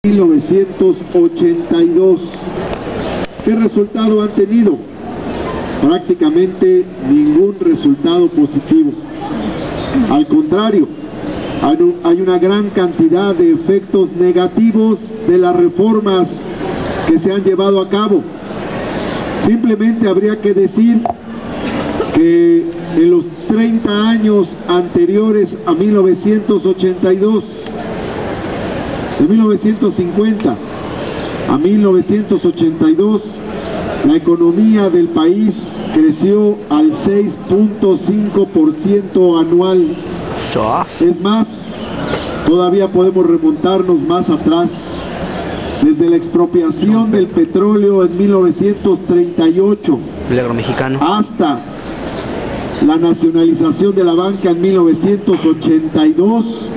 1982. ¿Qué resultado han tenido? Prácticamente ningún resultado positivo. Al contrario, hay una gran cantidad de efectos negativos de las reformas que se han llevado a cabo. Simplemente habría que decir que en los 30 años anteriores a 1982, de 1950 a 1982, la economía del país creció al 6.5% anual. Es más, todavía podemos remontarnos más atrás, desde la expropiación del petróleo en 1938 Milagro mexicano, hasta la nacionalización de la banca en 1982,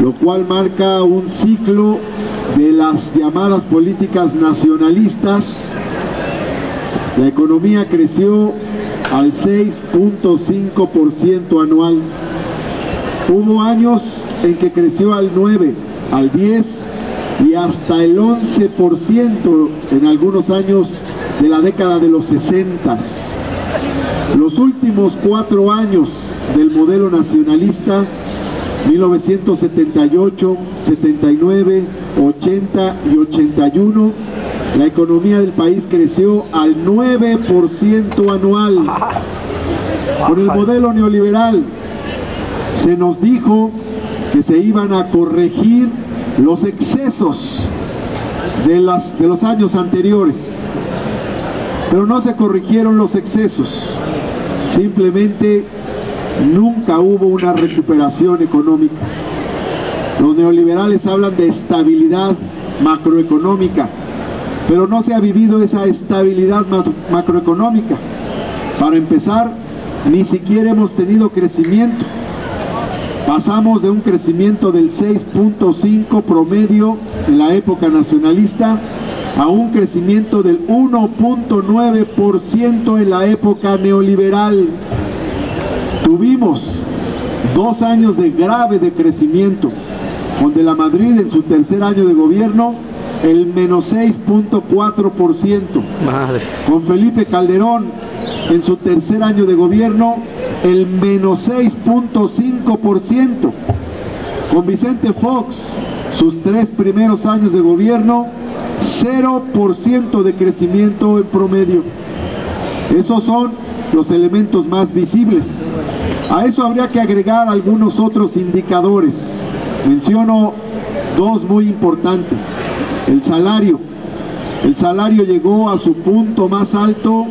lo cual marca un ciclo de las llamadas políticas nacionalistas. La economía creció al 6.5% anual. Hubo años en que creció al 9, al 10 y hasta el 11% en algunos años de la década de los 60. Los últimos 4 años del modelo nacionalista, 1978, 79, 80 y 81, la economía del país creció al 9% anual. Con el modelo neoliberal se nos dijo que se iban a corregir los excesos de los años anteriores, pero no se corrigieron los excesos. Simplemente nunca hubo una recuperación económica. Los neoliberales hablan de estabilidad macroeconómica, pero no se ha vivido esa estabilidad macroeconómica. Para empezar, ni siquiera hemos tenido crecimiento. Pasamos de un crecimiento del 6.5 promedio en la época nacionalista a un crecimiento del 1.9% en la época neoliberal. Tuvimos 2 años de grave decrecimiento, con De la Madrid en su tercer año de gobierno el menos 6.4%, con Felipe Calderón en su tercer año de gobierno el menos 6.5%, con Vicente Fox sus 3 primeros años de gobierno 0% de crecimiento en promedio. Esos son los elementos más visibles. A eso habría que agregar algunos otros indicadores. Menciono 2 muy importantes. El salario. El salario llegó a su punto más alto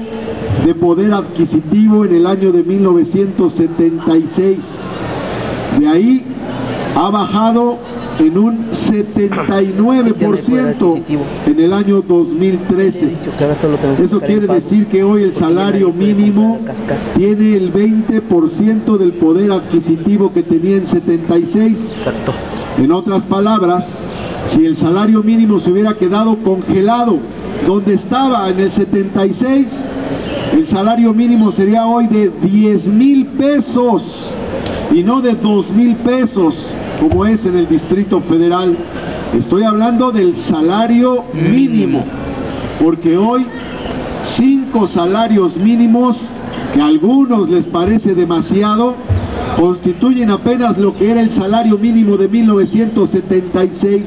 de poder adquisitivo en el año de 1976. De ahí ha bajado en un 79% en el año 2013. Eso quiere decir que hoy el salario mínimo tiene el 20% del poder adquisitivo que tenía en 76. En otras palabras, si el salario mínimo se hubiera quedado congelado donde estaba en el 76, el salario mínimo sería hoy de 10,000 pesos y no de 2,000 pesos como es en el Distrito Federal. Estoy hablando del salario mínimo, porque hoy 5 salarios mínimos, que a algunos les parece demasiado, constituyen apenas lo que era el salario mínimo de 1976.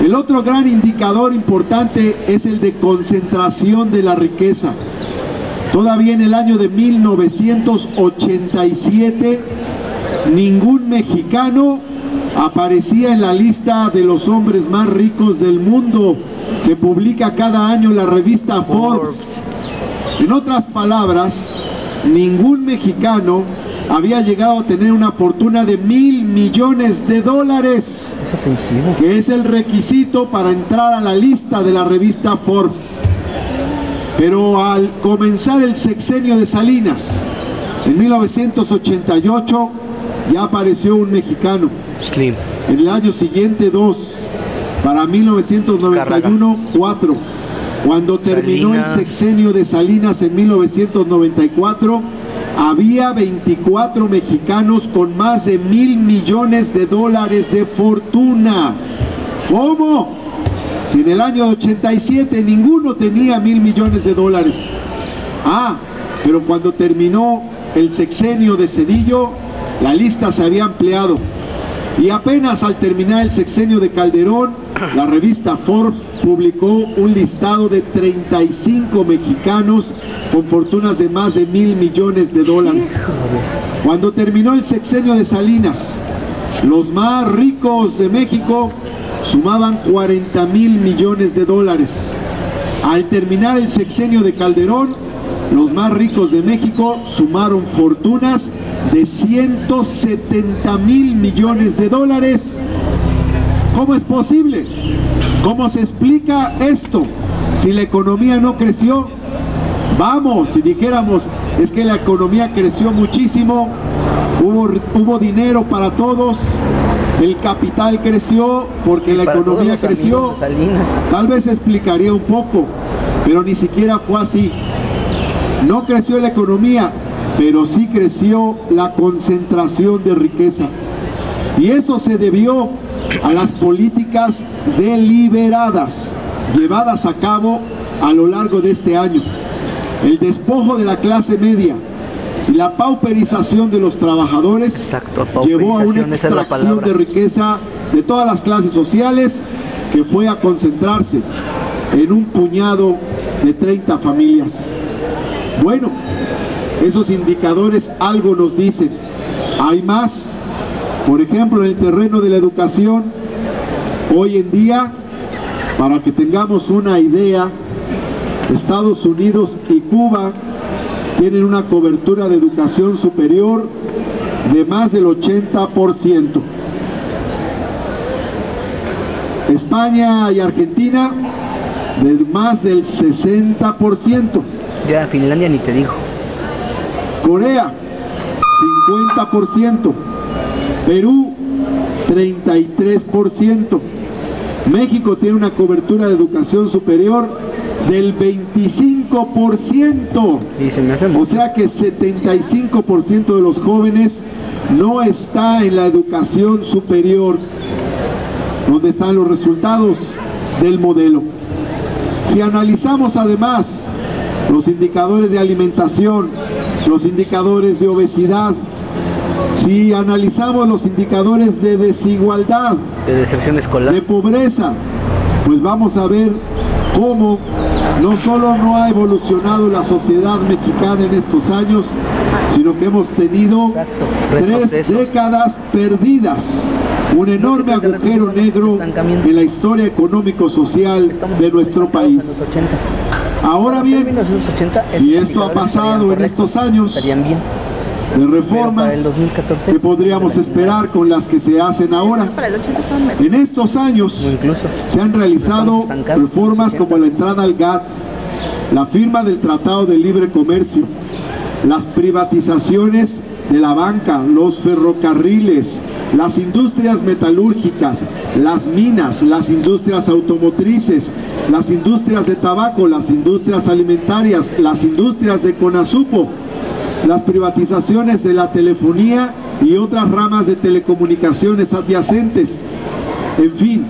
El otro gran indicador importante es el de concentración de la riqueza. Todavía en el año de 1987, ningún mexicano aparecía en la lista de los hombres más ricos del mundo que publica cada año la revista Forbes. En otras palabras, ningún mexicano había llegado a tener una fortuna de $1,000 millones, que es el requisito para entrar a la lista de la revista Forbes. Pero al comenzar el sexenio de Salinas, en 1988, ya apareció un mexicano. Slim. En el año siguiente 2, para 1991 4. Cuando terminó el sexenio de Salinas en 1994, había 24 mexicanos con más de $1,000 millones de fortuna. ¿Cómo? Si en el año 87 ninguno tenía $1,000 millones. Ah, pero cuando terminó el sexenio de Zedillo, la lista se había ampliado. Y apenas al terminar el sexenio de Calderón, la revista Forbes publicó un listado de 35 mexicanos con fortunas de más de $1,000 millones. Cuando terminó el sexenio de Salinas, los más ricos de México sumaban $40,000 millones. Al terminar el sexenio de Calderón, los más ricos de México sumaron fortunas de $170,000 millones. ¿Cómo es posible? ¿Cómo se explica esto? Si la economía no creció, vamos, si dijéramos, es que la economía creció muchísimo, hubo dinero para todos, el capital creció porque la economía creció, tal vez explicaría un poco, pero ni siquiera fue así. No creció la economía, pero sí creció la concentración de riqueza. Y eso se debió a las políticas deliberadas llevadas a cabo a lo largo de este año. El despojo de la clase media y la pauperización de los trabajadores llevó a una extracción de riqueza de todas las clases sociales que fue a concentrarse en un puñado de 30 familias. Bueno, esos indicadores algo nos dicen. Hay más. Por ejemplo, en el terreno de la educación, hoy en día, para que tengamos una idea, Estados Unidos y Cuba tienen una cobertura de educación superior de más del 80%. España y Argentina de más del 60%. Ya, Finlandia ni te digo. Corea, 50%. Perú, 33%. México tiene una cobertura de educación superior del 25%. O sea que 75% de los jóvenes no está en la educación superior, donde están los resultados del modelo. Si analizamos además los indicadores de alimentación, los indicadores de obesidad, si analizamos los indicadores de desigualdad, de deserción escolar, de pobreza, pues vamos a ver cómo no solo no ha evolucionado la sociedad mexicana en estos años, sino que hemos tenido 3 décadas perdidas, un enorme agujero negro en la historia económico-social de nuestro país. Ahora bien, si esto ha pasado en estos años de reformas, ¿qué podríamos esperar con las que se hacen ahora? En estos años se han realizado reformas como la entrada al GATT, la firma del Tratado de Libre Comercio, las privatizaciones de la banca, los ferrocarriles, las industrias metalúrgicas, las minas, las industrias automotrices, las industrias de tabaco, las industrias alimentarias, las industrias de Conasupo, las privatizaciones de la telefonía y otras ramas de telecomunicaciones adyacentes. En fin,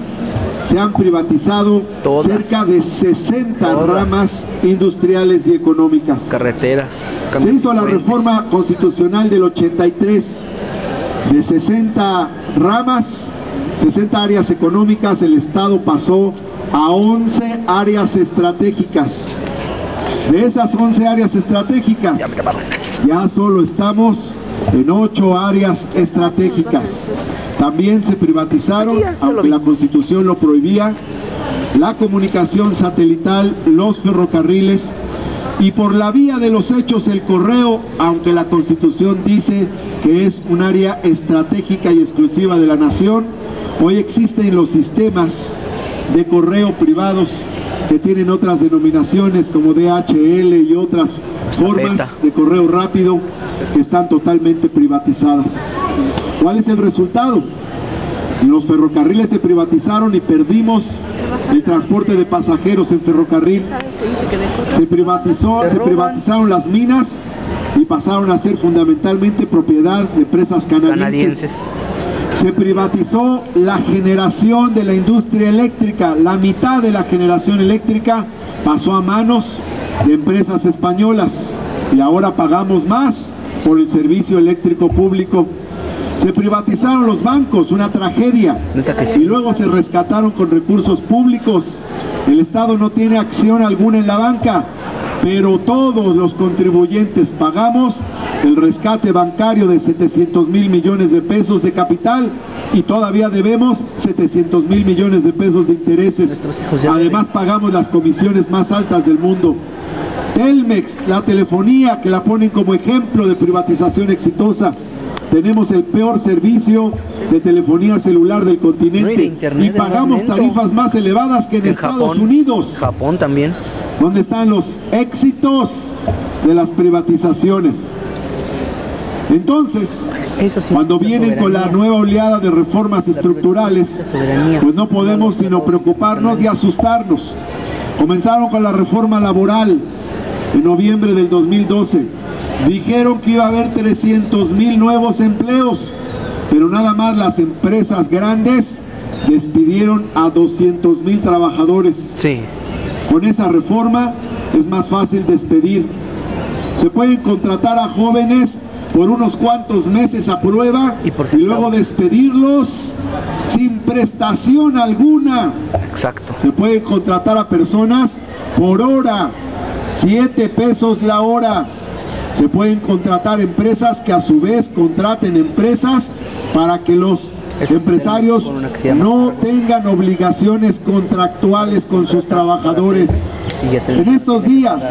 se han privatizado cerca de 60 ramas industriales y económicas. Carreteras. Se hizo la reforma constitucional del 83. De 60 ramas, 60 áreas económicas, el Estado pasó a 11 áreas estratégicas. De esas 11 áreas estratégicas, ya solo estamos en 8 áreas estratégicas. También se privatizaron, aunque la Constitución lo prohibía, la comunicación satelital, los ferrocarriles y por la vía de los hechos el correo, aunque la Constitución dice que es un área estratégica y exclusiva de la nación. Hoy existen los sistemas de correo privados que tienen otras denominaciones como DHL y otras formas de correo rápido que están totalmente privatizadas. ¿Cuál es el resultado? Los ferrocarriles se privatizaron y perdimos el transporte de pasajeros en ferrocarril. Se privatizaron las minas y pasaron a ser fundamentalmente propiedad de empresas canadienses. Se privatizó la generación de la industria eléctrica. La mitad de la generación eléctrica pasó a manos de empresas españolas y ahora pagamos más por el servicio eléctrico público. Se privatizaron los bancos, una tragedia, y luego se rescataron con recursos públicos. El Estado no tiene acción alguna en la banca, pero todos los contribuyentes pagamos el rescate bancario de 700,000 millones de pesos de capital y todavía debemos 700,000 millones de pesos de intereses. Además pagamos las comisiones más altas del mundo. Telmex, la telefonía, que la ponen como ejemplo de privatización exitosa. Tenemos el peor servicio de telefonía celular del continente y pagamos tarifas más elevadas que en Estados Unidos. Japón también. ¿Dónde están los éxitos de las privatizaciones? Entonces, cuando vienen con la nueva oleada de reformas estructurales, pues no podemos sino preocuparnos y asustarnos. Comenzaron con la reforma laboral en noviembre del 2012. Dijeron que iba a haber 300,000 nuevos empleos, pero nada más las empresas grandes despidieron a 200,000 trabajadores. Sí. Con esa reforma es más fácil despedir. Se pueden contratar a jóvenes por unos cuantos meses a prueba y luego despedirlos sin prestación alguna. Exacto. Se pueden contratar a personas por hora, 7 pesos la hora. Se pueden contratar empresas que a su vez contraten empresas para que los empresarios no tengan obligaciones contractuales con sus trabajadores. En estos días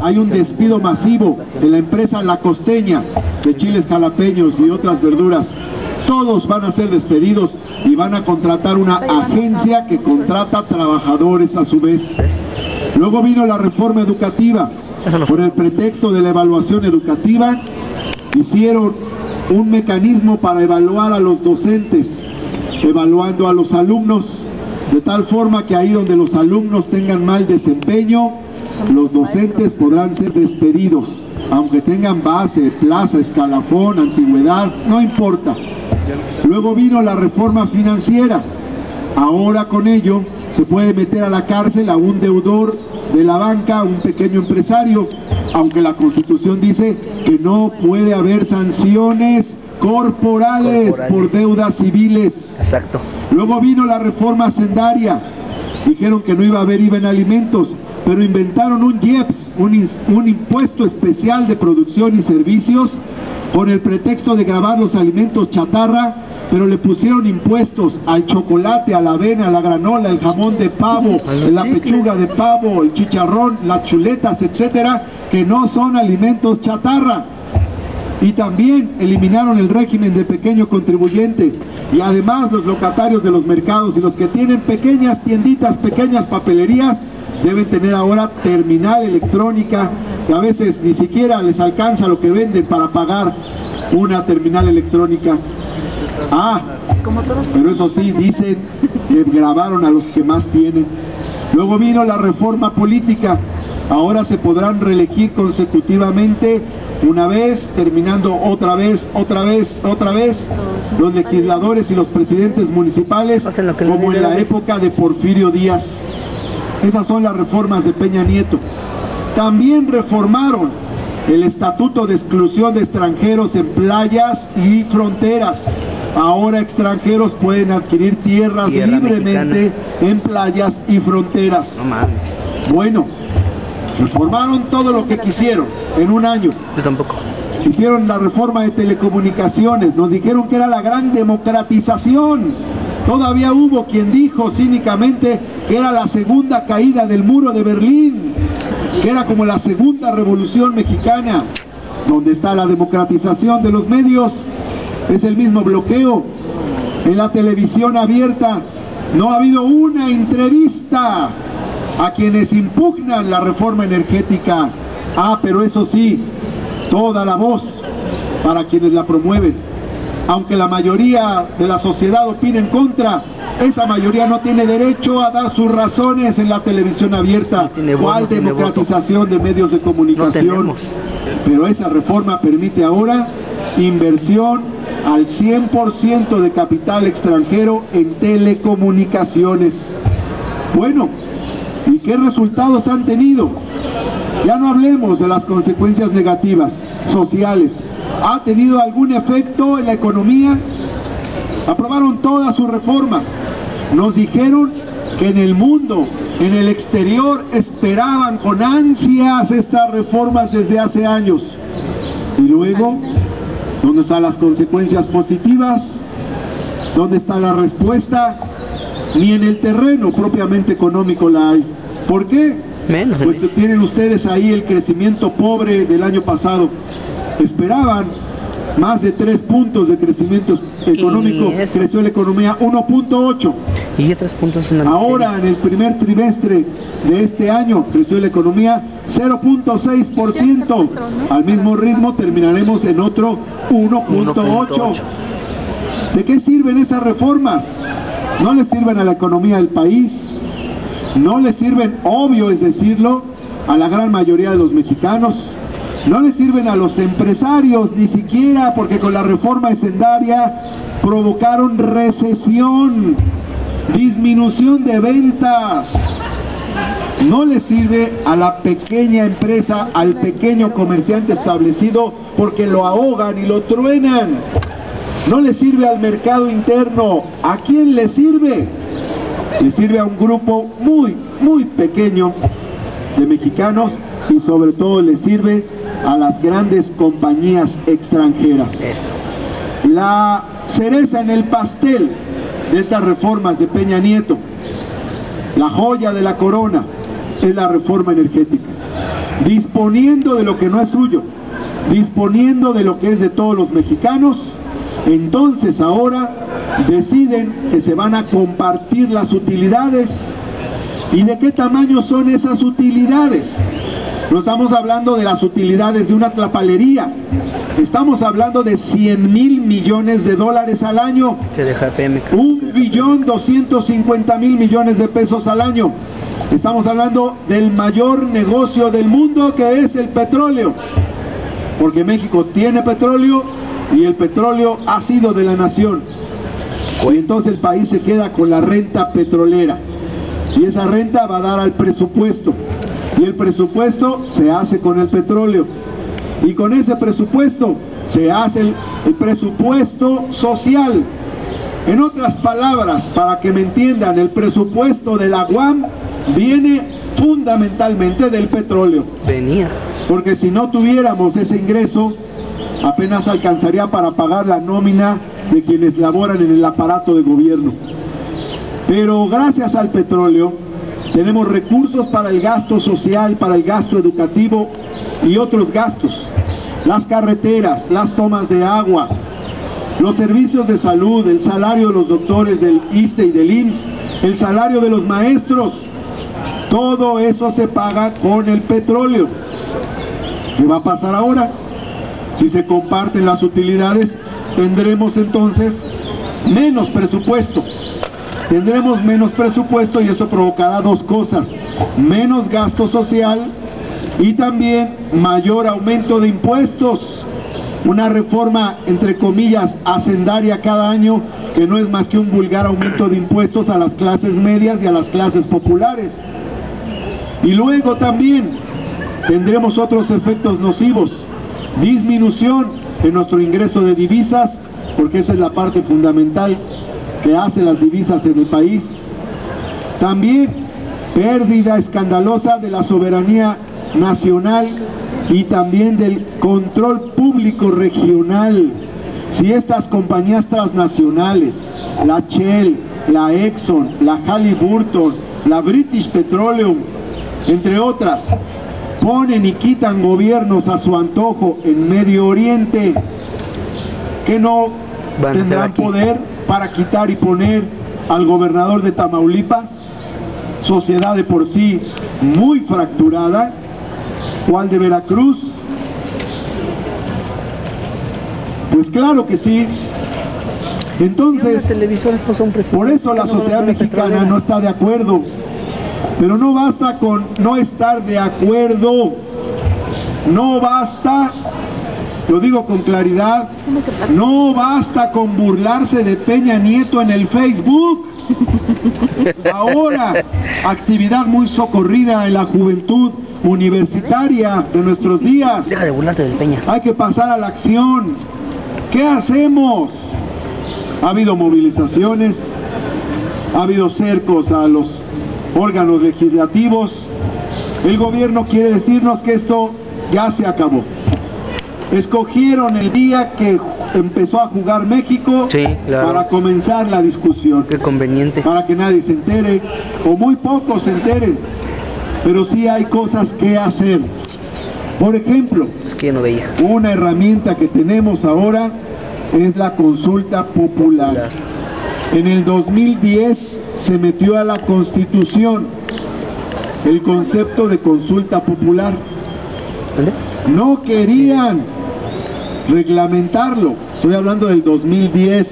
hay un despido masivo en la empresa La Costeña de chiles jalapeños y otras verduras. Todos van a ser despedidos y van a contratar una agencia que contrata trabajadores a su vez. Luego vino la reforma educativa. Por el pretexto de la evaluación educativa, hicieron un mecanismo para evaluar a los docentes, evaluando a los alumnos, de tal forma que ahí donde los alumnos tengan mal desempeño, los docentes podrán ser despedidos, aunque tengan base, plaza, escalafón, antigüedad, no importa. Luego vino la reforma financiera. Ahora con ello se puede meter a la cárcel a un deudor de la banca, un pequeño empresario, aunque la Constitución dice que no puede haber sanciones corporales por deudas civiles. Exacto. Luego vino la reforma hacendaria. Dijeron que no iba a haber IVA en alimentos, pero inventaron un IEPS, un impuesto especial de producción y servicios, con el pretexto de gravar los alimentos chatarra, pero le pusieron impuestos al chocolate, a la avena, a la granola, el jamón de pavo, la pechuga de pavo, el chicharrón, las chuletas, etcétera, que no son alimentos chatarra. Y también eliminaron el régimen de pequeño contribuyente. Y además los locatarios de los mercados y los que tienen pequeñas tienditas, pequeñas papelerías, deben tener ahora terminal electrónica, que a veces ni siquiera les alcanza lo que venden para pagar una terminal electrónica. Pero eso sí, dicen que grabaron a los que más tienen. Luego vino la reforma política. Ahora se podrán reelegir consecutivamente una vez, terminando otra vez, los legisladores y los presidentes municipales, como en la época de Porfirio Díaz. Esas son las reformas de Peña Nieto. También reformaron el Estatuto de Exclusión de Extranjeros en playas y fronteras. Ahora extranjeros pueden adquirir tierra libremente en playas y fronteras. No mames. Bueno, reformaron todo lo que quisieron en un año. Yo tampoco. Hicieron la reforma de telecomunicaciones, nos dijeron que era la gran democratización. Todavía hubo quien dijo cínicamente que era la segunda caída del muro de Berlín, que era como la segunda revolución mexicana. ¿Dónde está la democratización de los medios? Es el mismo bloqueo. En la televisión abierta no ha habido una entrevista a quienes impugnan la reforma energética. Pero eso sí, toda la voz para quienes la promueven. Aunque la mayoría de la sociedad opine en contra, esa mayoría no tiene derecho a dar sus razones en la televisión abierta. ¿Cuál democratización de medios de comunicación? Pero esa reforma permite ahora inversión al 100% de capital extranjero en telecomunicaciones. Bueno, ¿y qué resultados han tenido? Ya no hablemos de las consecuencias negativas, sociales. ¿Ha tenido algún efecto en la economía? Aprobaron todas sus reformas. Nos dijeron que en el mundo, en el exterior, esperaban con ansias estas reformas desde hace años. Y luego, ¿dónde están las consecuencias positivas? ¿Dónde está la respuesta? Ni en el terreno propiamente económico la hay. ¿Por qué? Pues tienen ustedes ahí el crecimiento pobre del año pasado. Esperaban más de 3 puntos de crecimiento económico, creció la economía 1.8. Y 3 puntos en la Ahora, en el primer trimestre de este año, creció la economía 0.6%. Al mismo ritmo terminaremos en otro 1.8. ¿De qué sirven esas reformas? No le sirven a la economía del país, no le sirven, obvio es decirlo, a la gran mayoría de los mexicanos, no le sirven a los empresarios, ni siquiera, porque con la reforma hacendaria provocaron recesión, disminución de ventas. No le sirve a la pequeña empresa, al pequeño comerciante establecido, porque lo ahogan y lo truenan. No le sirve al mercado interno. ¿A quién le sirve? Le sirve a un grupo muy pequeño de mexicanos, y sobre todo le sirve a las grandes compañías extranjeras. La cereza en el pastel de estas reformas de Peña Nieto, la joya de la corona, es la reforma energética. Disponiendo de lo que no es suyo, disponiendo de lo que es de todos los mexicanos, entonces ahora deciden que se van a compartir las utilidades. ¿Y de qué tamaño son esas utilidades? No estamos hablando de las utilidades de una tlapalería, estamos hablando de 100,000 millones de dólares al año, 1.250.000 millones de pesos al año. Estamos hablando del mayor negocio del mundo, que es el petróleo, porque México tiene petróleo y el petróleo ha sido de la nación. Y entonces el país se queda con la renta petrolera, y esa renta va a dar al presupuesto, y el presupuesto se hace con el petróleo, y con ese presupuesto se hace el presupuesto social. En otras palabras, para que me entiendan, el presupuesto de la UAM viene fundamentalmente del petróleo. Porque si no tuviéramos ese ingreso, apenas alcanzaría para pagar la nómina de quienes laboran en el aparato de gobierno. Pero gracias al petróleo tenemos recursos para el gasto social, para el gasto educativo y otros gastos. Las carreteras, las tomas de agua, los servicios de salud, el salario de los doctores del ISSSTE y del IMSS, el salario de los maestros, todo eso se paga con el petróleo. ¿Qué va a pasar ahora? Si se comparten las utilidades, tendremos entonces menos presupuesto. Tendremos menos presupuesto, y eso provocará dos cosas: menos gasto social y también mayor aumento de impuestos. Una reforma, entre comillas, hacendaria cada año, que no es más que un vulgar aumento de impuestos a las clases medias y a las clases populares. Y luego también tendremos otros efectos nocivos: disminución en nuestro ingreso de divisas, porque esa es la parte fundamental que hace las divisas en el país. También pérdida escandalosa de la soberanía nacional y también del control público regional. Si estas compañías transnacionales, la Shell, la Exxon, la Halliburton, la British Petroleum, entre otras, ponen y quitan gobiernos a su antojo en Medio Oriente, que no tendrán poder para quitar y poner al gobernador de Tamaulipas, sociedad de por sí muy fracturada, o al de Veracruz? Pues claro que sí. Entonces, por eso la sociedad mexicana no está de acuerdo. Pero no basta con no estar de acuerdo, no basta lo digo con claridad, no basta con burlarse de Peña Nieto en el Facebook. Ahora, actividad muy socorrida en la juventud universitaria de nuestros días. Deja de burlarte del Peña. Hay que pasar a la acción. ¿Qué hacemos? Ha habido movilizaciones, ha habido cercos a los órganos legislativos. El gobierno quiere decirnos que esto ya se acabó. Escogieron el día que empezó a jugar México, sí, claro, para comenzar la discusión. Qué conveniente. Para que nadie se entere, o muy pocos se enteren. Pero sí hay cosas que hacer. Por ejemplo, es que yo no veía. Una herramienta que tenemos ahora es la consulta popular. En el 2010 se metió a la Constitución el concepto de consulta popular. ¿Dónde? No querían reglamentarlo. Estoy hablando del 2010.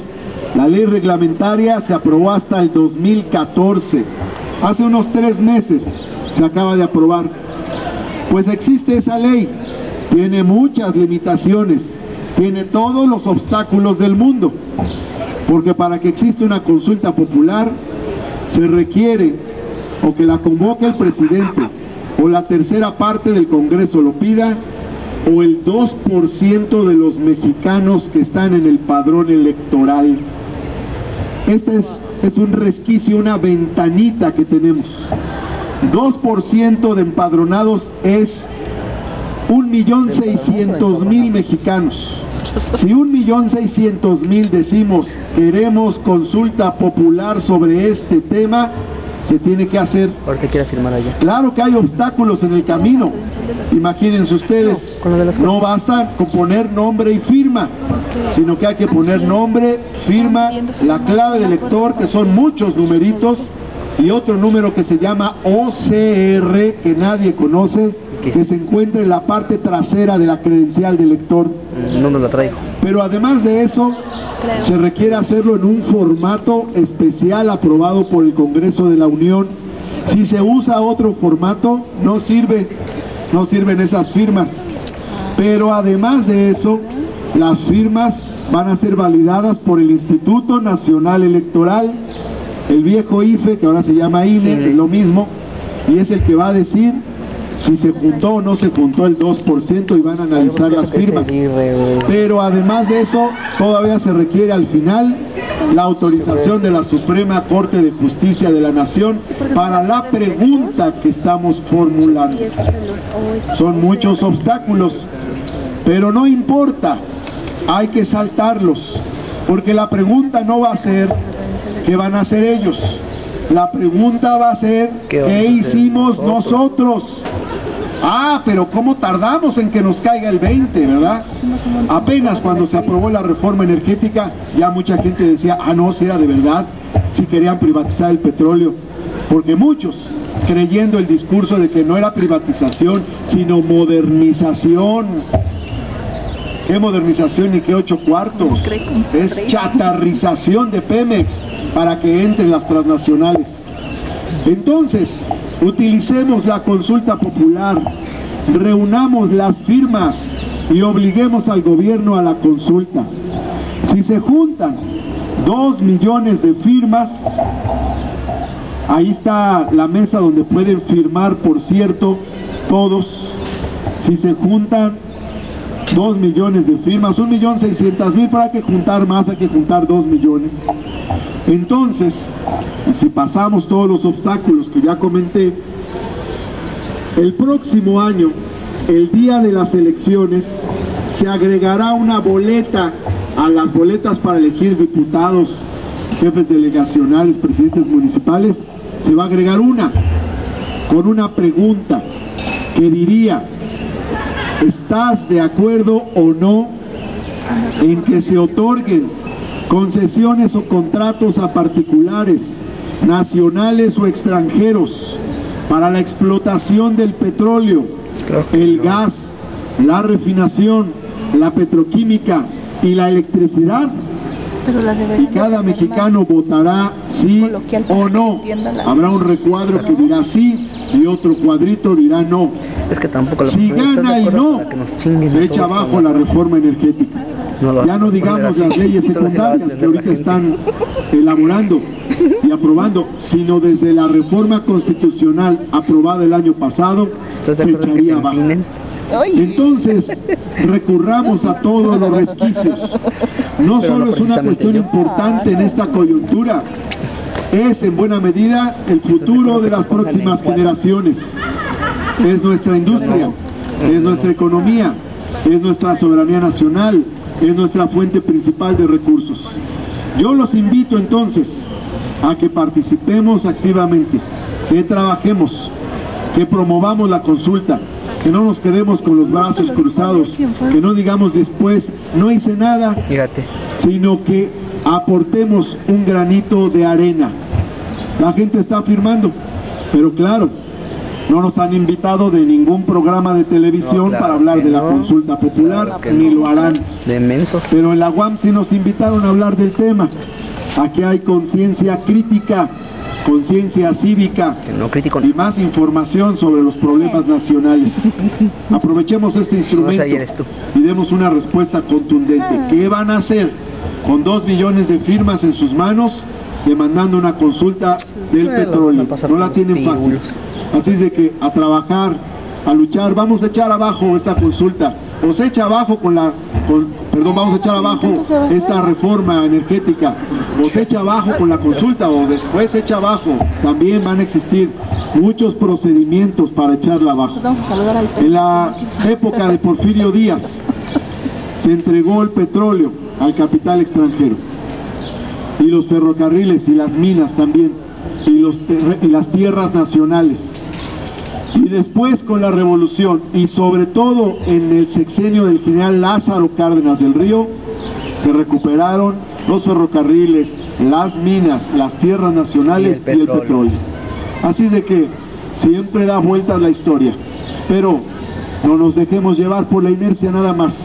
La ley reglamentaria se aprobó hasta el 2014. Hace unos 3 meses se acaba de aprobar. Pues existe esa ley. Tiene muchas limitaciones. Tiene todos los obstáculos del mundo. Porque para que exista una consulta popular se requiere o que la convoque el presidente o la tercera parte del Congreso lo pida, o el 2% de los mexicanos que están en el padrón electoral. Este es un resquicio, una ventanita que tenemos. 2% de empadronados es 1.600.000 mexicanos. Si 1.600.000 decimos queremos consulta popular sobre este tema, se tiene que hacer. Ahorita quiero firmar allá. Claro que hay obstáculos en el camino. Imagínense ustedes, no basta con poner nombre y firma, sino que hay que poner nombre, firma, la clave del lector, que son muchos numeritos, y otro número que se llama OCR, que nadie conoce, que se encuentra en la parte trasera de la credencial del lector. No nos la traigo. Pero además de eso, se requiere hacerlo en un formato especial aprobado por el Congreso de la Unión. Si se usa otro formato, no sirven esas firmas. Pero además de eso, las firmas van a ser validadas por el Instituto Nacional Electoral, el viejo IFE, que ahora se llama INE, es lo mismo, y es el que va a decir si se juntó o no se juntó el 2%, y van a analizar las firmas. Pero además de eso, todavía se requiere al final la autorización de la Suprema Corte de Justicia de la Nación para la pregunta que estamos formulando. Son muchos obstáculos, pero no importa, hay que saltarlos, porque la pregunta no va a ser ¿qué van a hacer ellos? La pregunta va a ser ¿qué hicimos nosotros? Ah, pero ¿cómo tardamos en que nos caiga el 20, verdad? Apenas cuando se aprobó la reforma energética, ya mucha gente decía, no, si era de verdad, si querían privatizar el petróleo. Porque muchos, creyendo el discurso de que no era privatización, sino modernización. ¿Qué modernización y qué 8 cuartos? Es chatarrización de Pemex para que entren las transnacionales. Entonces, utilicemos la consulta popular, reunamos las firmas y obliguemos al gobierno a la consulta. Si se juntan 2 millones de firmas, ahí está la mesa donde pueden firmar, por cierto, todos. Si se juntan 2 millones de firmas, 1.600.000, pero hay que juntar más, hay que juntar 2 millones. Entonces, si pasamos todos los obstáculos que ya comenté, el próximo año, el día de las elecciones, se agregará una boleta a las boletas para elegir diputados, jefes delegacionales, presidentes municipales. Se va a agregar una, con una pregunta que diría: ¿estás de acuerdo o no en que se otorguen concesiones o contratos a particulares, nacionales o extranjeros, para la explotación del petróleo, el gas, la refinación, la petroquímica y la electricidad? Y cada mexicano votará sí o no. Habrá un recuadro que dirá sí y otro cuadrito dirá no. Es que tampoco lo Si gana el no, se echa abajo la reforma energética. Ya no digamos las leyes secundarias que ahorita están elaborando y aprobando, sino desde la reforma constitucional aprobada el año pasado, se echaría abajo. Entonces, recurramos a todos los resquicios. No solo es una cuestión importante en esta coyuntura, es en buena medida el futuro de las próximas generaciones. Es nuestra industria, es nuestra economía, es nuestra soberanía nacional, es nuestra fuente principal de recursos. Yo los invito entonces a que participemos activamente, que trabajemos, que promovamos la consulta, que no nos quedemos con los brazos cruzados, que no digamos después, no hice nada, sino que aportemos un granito de arena. La gente está firmando, pero claro, no nos han invitado de ningún programa de televisión para hablar de la consulta popular, ni lo harán. Pero en la UAM sí nos invitaron a hablar del tema. Aquí hay conciencia crítica, conciencia cívica y más información sobre los problemas nacionales. Aprovechemos este instrumento y demos una respuesta contundente. ¿Qué van a hacer con 2 millones de firmas en sus manos demandando una consulta del petróleo? No la tienen fácil. Así es de que a trabajar, a luchar, vamos a echar abajo esta consulta, o se echa abajo vamos a echar abajo esta reforma energética, o se echa abajo con la consulta, o después se echa abajo. También van a existir muchos procedimientos para echarla abajo. En la época de Porfirio Díaz se entregó el petróleo al capital extranjero, y los ferrocarriles y las minas también, y las tierras nacionales. Y después con la revolución, y sobre todo en el sexenio del general Lázaro Cárdenas del Río, se recuperaron los ferrocarriles, las minas, las tierras nacionales y el petróleo. Así de que siempre da vueltas la historia, pero no nos dejemos llevar por la inercia nada más.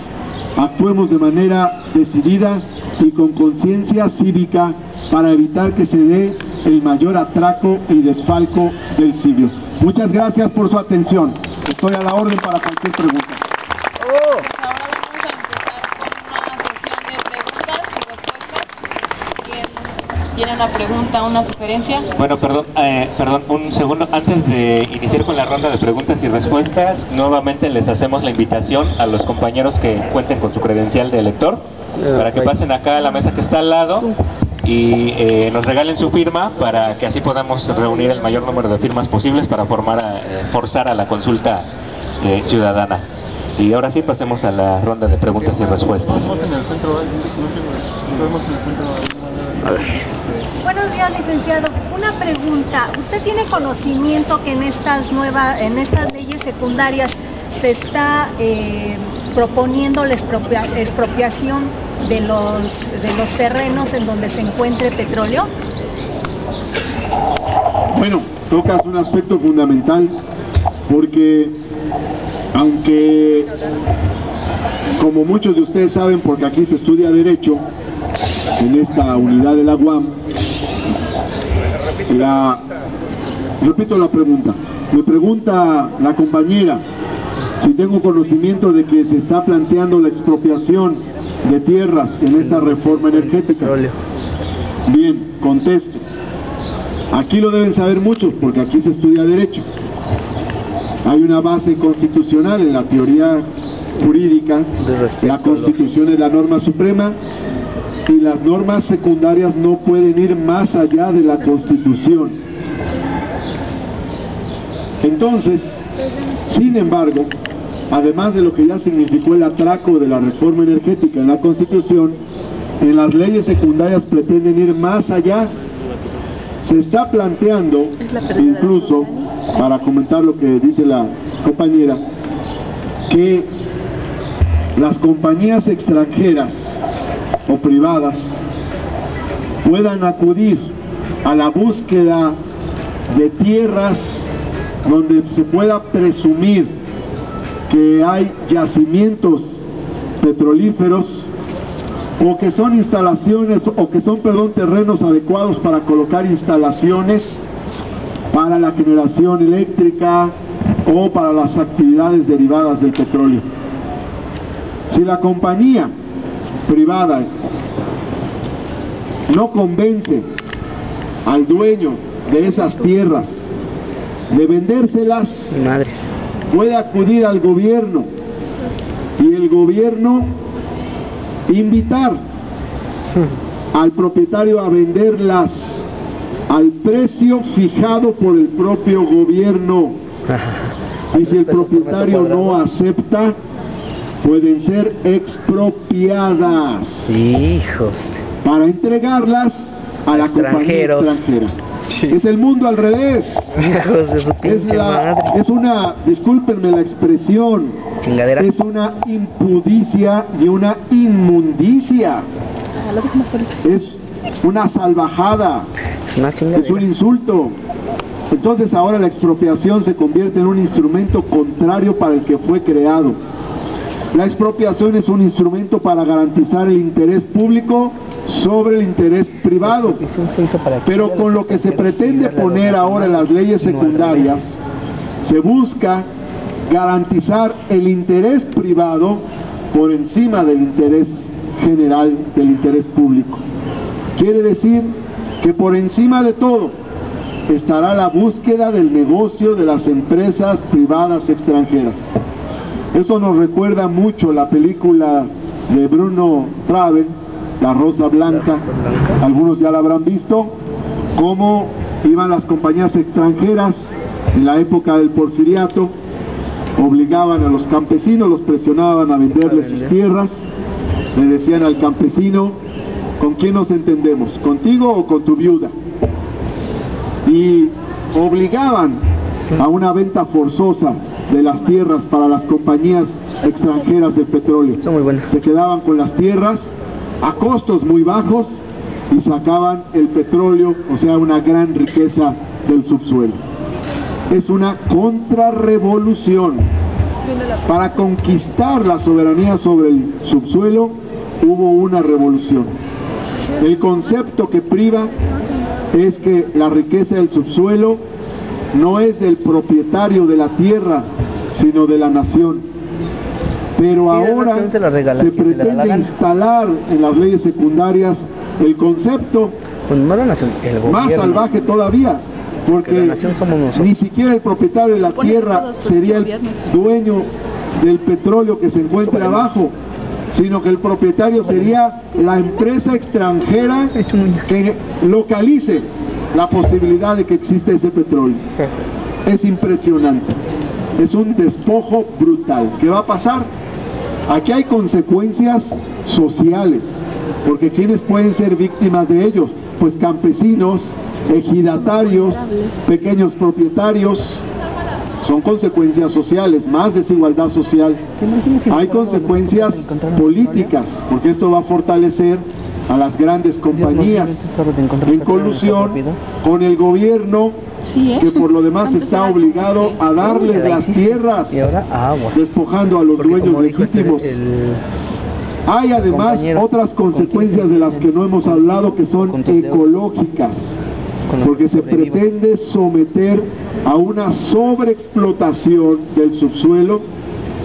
Actuemos de manera decidida y con conciencia cívica para evitar que se dé el mayor atraco y desfalco del siglo. Muchas gracias por su atención. Estoy a la orden para cualquier pregunta. Ahora vamos a empezar con una sesión de preguntas y respuestas. ¿Quién tiene una pregunta, una sugerencia? Bueno, perdón, un segundo. Antes de iniciar con la ronda de preguntas y respuestas, nuevamente les hacemos la invitación a los compañeros que cuenten con su credencial de elector, para que pasen acá a la mesa que está al lado y nos regalen su firma, para que así podamos reunir el mayor número de firmas posibles para forzar a la consulta ciudadana. Y ahora sí pasemos a la ronda de preguntas y respuestas. Buenos días, licenciado. Una pregunta. ¿Usted tiene conocimiento que en estas leyes secundarias se está proponiendo la expropiación de los terrenos en donde se encuentre petróleo? Bueno, tocas un aspecto fundamental, porque aunque, como muchos de ustedes saben, porque aquí se estudia Derecho en esta unidad de la UAM, repito la pregunta. Me pregunta la compañera si tengo conocimiento de que se está planteando la expropiación de tierras en esta reforma energética. Bien, contesto. Aquí lo deben saber muchos, porque aquí se estudia Derecho. Hay una base constitucional en la teoría jurídica. La Constitución es la norma suprema y las normas secundarias no pueden ir más allá de la Constitución. Entonces, sin embargo, además de lo que ya significó el atraco de la reforma energética en la Constitución, en las leyes secundarias pretenden ir más allá. Se está planteando, incluso, para comentar lo que dice la compañera, que las compañías extranjeras o privadas puedan acudir a la búsqueda de tierras donde se pueda presumir que hay yacimientos petrolíferos, o que son instalaciones, o que son, terrenos adecuados para colocar instalaciones para la generación eléctrica o para las actividades derivadas del petróleo. Si la compañía privada no convence al dueño de esas tierras de vendérselas, Madre. puede acudir al gobierno y el gobierno invitar al propietario a venderlas al precio fijado por el propio gobierno. Y si el propietario no acepta, pueden ser expropiadas Hijos. para entregarlas a la compañía Extranjeros. extranjera. Sí. Es el mundo al revés. Hijos de su pinche madre. Es una, discúlpenme la expresión, Chingadera. es una impudicia y una inmundicia. Es una salvajada, Es una es un chingadera. insulto. Entonces ahora la expropiación se convierte en un instrumento contrario para el que fue creado. La expropiación es un instrumento para garantizar el interés público sobre el interés privado. Pero con lo que se pretende poner ahora en las leyes secundarias, se busca garantizar el interés privado por encima del interés general, del interés público. Quiere decir que por encima de todo estará la búsqueda del negocio de las empresas privadas extranjeras. Eso nos recuerda mucho la película de Bruno Traven, La Rosa Blanca. Algunos ya la habrán visto, cómo iban las compañías extranjeras en la época del porfiriato, obligaban a los campesinos, los presionaban a venderles sus tierras, le decían al campesino: ¿con quién nos entendemos? ¿Contigo o con tu viuda? Y obligaban a una venta forzosa de las tierras para las compañías extranjeras de petróleo. Son muy buenas. Se quedaban con las tierras a costos muy bajos y sacaban el petróleo, o sea, una gran riqueza del subsuelo. Es una contrarrevolución. Para conquistar la soberanía sobre el subsuelo hubo una revolución. El concepto que priva es que la riqueza del subsuelo no es del propietario de la tierra, sino de la nación. Pero ahora se pretende instalar en las leyes secundarias el concepto No la nación, el gobierno. más salvaje todavía, porque la nación somos nosotros. ni siquiera el propietario de la tierra sería el dueño del petróleo que se encuentra abajo, sino que el propietario sería la empresa extranjera que localice la posibilidad de que exista ese petróleo. Es impresionante, es un despojo brutal. ¿Qué va a pasar? Aquí hay consecuencias sociales, porque ¿quiénes pueden ser víctimas de ellos? Pues campesinos, ejidatarios, pequeños propietarios. Son consecuencias sociales, más desigualdad social. Hay consecuencias políticas, porque esto va a fortalecer a las grandes compañías en colusión con el gobierno, que por lo demás está obligado a darles las tierras, Y ahora agua. despojando a los Porque dueños como dijo legítimos. Hay además compañero, otras consecuencias ¿con quién de las que no hemos hablado, que son con tus dedos? ecológicas, Con los porque que se sobreviven. pretende someter a una sobreexplotación del subsuelo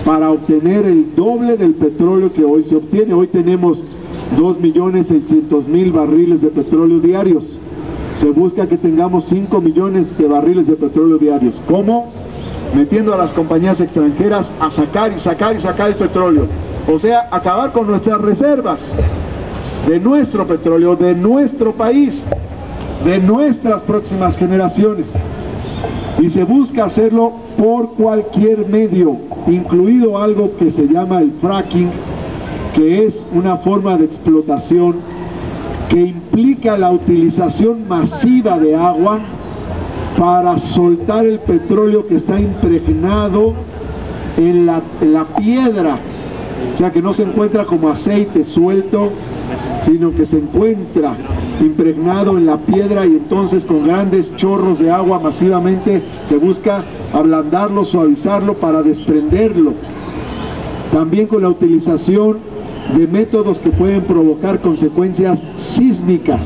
para obtener el doble del petróleo que hoy se obtiene. Hoy tenemos 2.600.000 barriles de petróleo diarios. Se busca que tengamos 5 millones de barriles de petróleo diarios. ¿Cómo? Metiendo a las compañías extranjeras a sacar y sacar y sacar el petróleo. O sea, acabar con nuestras reservas de nuestro petróleo, de nuestro país, de nuestras próximas generaciones. Y se busca hacerlo por cualquier medio, incluido algo que se llama el fracking, que es una forma de explotación que implica la utilización masiva de agua para soltar el petróleo que está impregnado en la piedra. O sea, que no se encuentra como aceite suelto, sino que se encuentra impregnado en la piedra, y entonces con grandes chorros de agua masivamente se busca ablandarlo, suavizarlo para desprenderlo. También con la utilización de métodos que pueden provocar consecuencias sísmicas.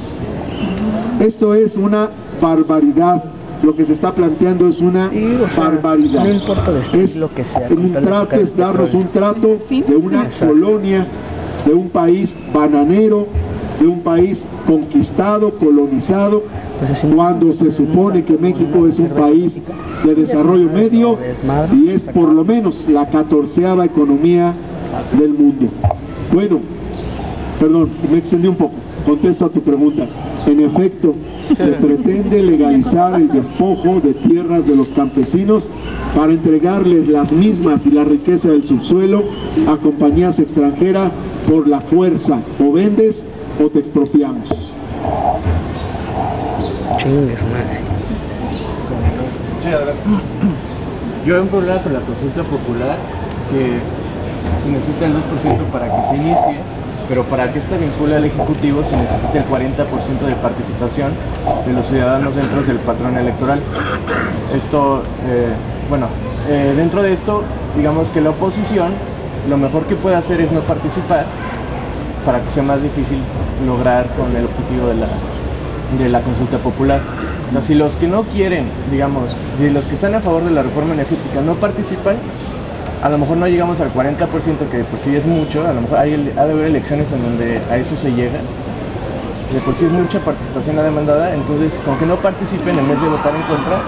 Esto es una barbaridad lo que se está planteando es una Sí, o sea, barbaridad. no importa el estilo que sea, con un tal de trato, sacar el es darnos petróleo. un trato de una Exacto. colonia, de un país bananero, de un país conquistado, colonizado, Pues así, cuando se supone que México es un país de desarrollo medio y es por lo menos la 14ª economía del mundo. Bueno, perdón, me extendí un poco, contesto a tu pregunta. En efecto, se pretende legalizar el despojo de tierras de los campesinos para entregarles las mismas y la riqueza del subsuelo a compañías extranjeras por la fuerza. O vendes o te expropiamos. Chingue su madre. Yo hay un problema con la consulta popular que se necesita el 2% para que se inicie, pero para que esta vincule al Ejecutivo se necesita el 40% de participación de los ciudadanos dentro del patrón electoral. Esto, dentro de esto, digamos que la oposición lo mejor que puede hacer es no participar para que sea más difícil lograr con el objetivo de la consulta popular. O sea, si los que no quieren, digamos, si los que están a favor de la reforma energética no participan, a lo mejor no llegamos al 40%, que de por sí es mucho, a lo mejor ha de haber elecciones en donde a eso se llega, de por sí es mucha participación la demandada, entonces con que no participen en vez de votar en contra,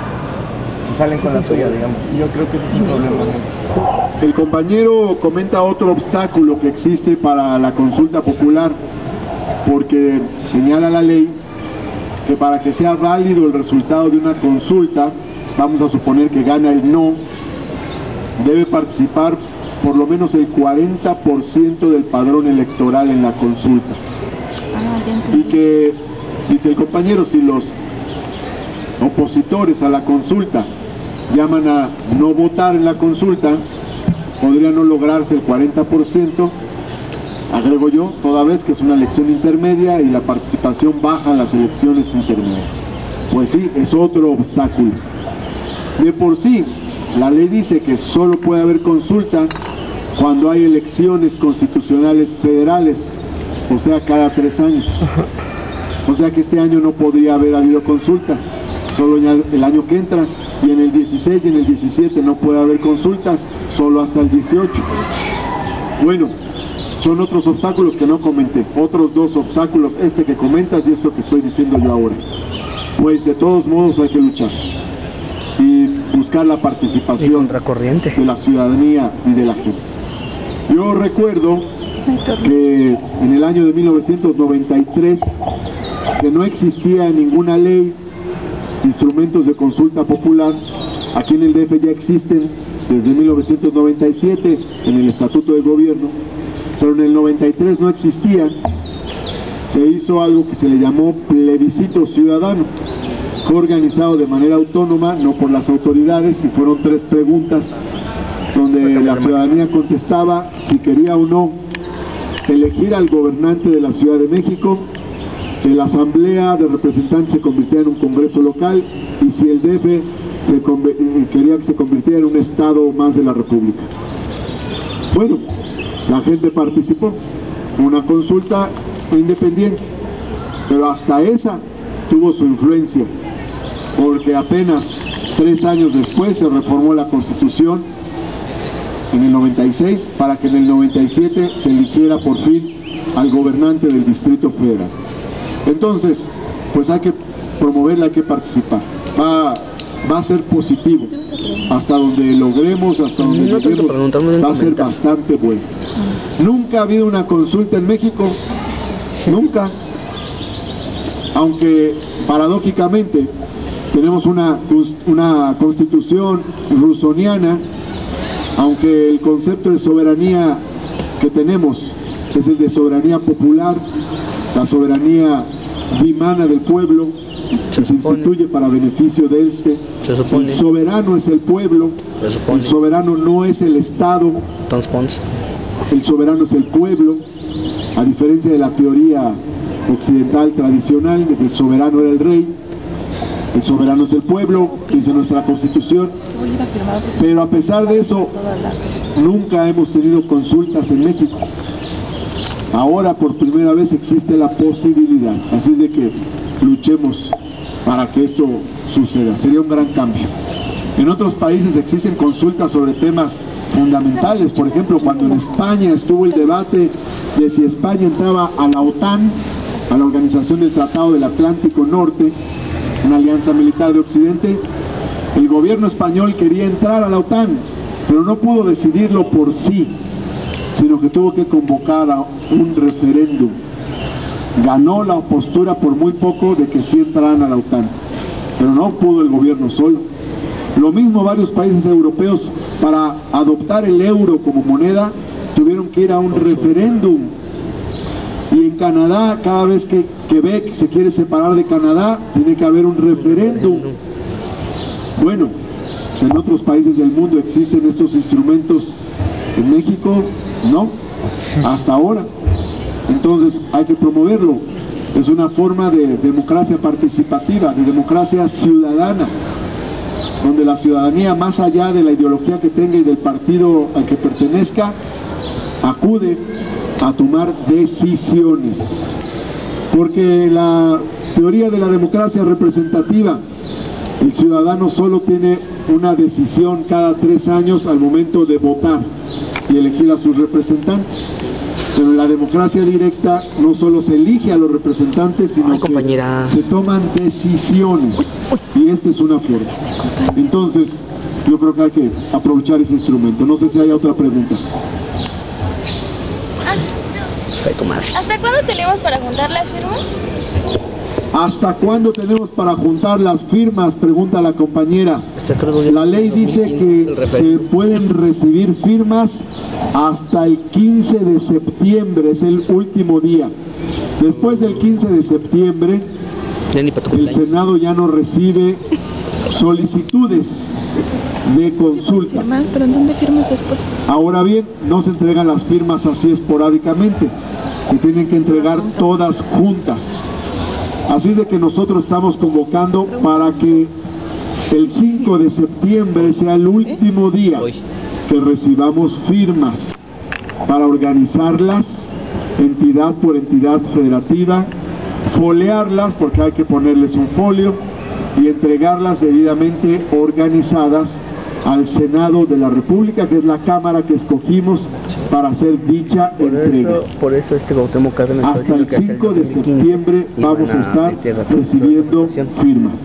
se salen con la suya, digamos. Yo creo que ese es un problema. El compañero comenta otro obstáculo que existe para la consulta popular, porque señala la ley que para que sea válido el resultado de una consulta, vamos a suponer que gana el no, debe participar por lo menos el 40% del padrón electoral en la consulta. Y que, dice el compañero, si los opositores a la consulta llaman a no votar en la consulta, podría no lograrse el 40%, agrego yo, toda vez que es una elección intermedia y la participación baja en las elecciones intermedias. Pues sí, es otro obstáculo. De por sí, la ley dice que solo puede haber consulta cuando hay elecciones constitucionales federales, o sea, cada 3 años. O sea que este año no podría haber habido consulta, solo el año que entra, y en el 16 y en el 17 no puede haber consultas, solo hasta el 18. Bueno, son otros obstáculos que no comenté, otros 2 obstáculos, este que comentas y esto que estoy diciendo yo ahora. Pues de todos modos hay que luchar y buscar la participación de la ciudadanía y de la gente. Yo recuerdo que en el año de 1993, que no existía ninguna ley, instrumentos de consulta popular. Aquí en el DF ya existen desde 1997 en el Estatuto de Gobierno, pero en el 93 no existían. Se hizo algo que se le llamó plebiscito ciudadano. Fue organizado de manera autónoma, no por las autoridades, y fueron 3 preguntas donde la ciudadanía contestaba si quería o no elegir al gobernante de la Ciudad de México, que la Asamblea de Representantes se convirtiera en un Congreso local y si el DF quería que se convirtiera en un Estado más de la República. Bueno, la gente participó, una consulta independiente, pero hasta esa tuvo su influencia, porque apenas 3 años después se reformó la Constitución en el 96 para que en el 97 se eligiera por fin al gobernante del Distrito Federal. Entonces, pues hay que promoverla, hay que participar. Va a ser positivo. Hasta donde logremos, hasta donde lleguemos, va a ser bastante bueno. Nunca ha habido una consulta en México, nunca. Aunque paradójicamente tenemos una constitución rusoniana, aunque el concepto de soberanía que tenemos es el de soberanía popular, la soberanía dimana del pueblo, que se instituye para beneficio de éste. El soberano es el pueblo, el soberano no es el Estado, el soberano es el pueblo, a diferencia de la teoría occidental tradicional, de que el soberano era el rey. El soberano es el pueblo, dice nuestra Constitución, pero a pesar de eso, nunca hemos tenido consultas en México. Ahora por primera vez existe la posibilidad, así de que luchemos para que esto suceda. Sería un gran cambio. En otros países existen consultas sobre temas fundamentales. Por ejemplo, cuando en España estuvo el debate de si España entraba a la OTAN, a la Organización del Tratado del Atlántico Norte, una alianza militar de Occidente, el gobierno español quería entrar a la OTAN, pero no pudo decidirlo por sí, sino que tuvo que convocar a un referéndum. Ganó la postura por muy poco de que sí entraran a la OTAN, pero no pudo el gobierno solo. Lo mismo varios países europeos, para adoptar el euro como moneda, tuvieron que ir a un referéndum. Y en Canadá, cada vez que Quebec se quiere separar de Canadá, tiene que haber un referéndum. Bueno, pues en otros países del mundo existen estos instrumentos. En México, no, hasta ahora. Entonces hay que promoverlo. Es una forma de democracia participativa, de democracia ciudadana, donde la ciudadanía, más allá de la ideología que tenga y del partido al que pertenezca, acude a tomar decisiones. Porque la teoría de la democracia representativa, el ciudadano solo tiene una decisión cada 3 años al momento de votar y elegir a sus representantes. Pero en la democracia directa no solo se elige a los representantes, sino que se toman decisiones. Y esta es una forma. Entonces, yo creo que hay que aprovechar ese instrumento. No sé si hay otra pregunta. ¿Hasta cuándo tenemos para juntar las firmas? ¿Hasta cuándo tenemos para juntar las firmas? Pregunta la compañera. La ley dice que se pueden recibir firmas hasta el 15 de septiembre, es el último día. Después del 15 de septiembre, el Senado ya no recibe solicitudes de consulta. ¿Pero en dónde firmas después? Ahora bien, no se entregan las firmas así esporádicamente, se tienen que entregar todas juntas. Así de que nosotros estamos convocando para que el 5 de septiembre sea el último día que recibamos firmas para organizarlas entidad por entidad federativa, foliarlas porque hay que ponerles un folio y entregarlas debidamente organizadas al Senado de la República, que es la Cámara que escogimos para hacer dicha entrega. Por eso Cuauhtémoc Cárdenas hasta el 5 de septiembre vamos a estar recibiendo firmas.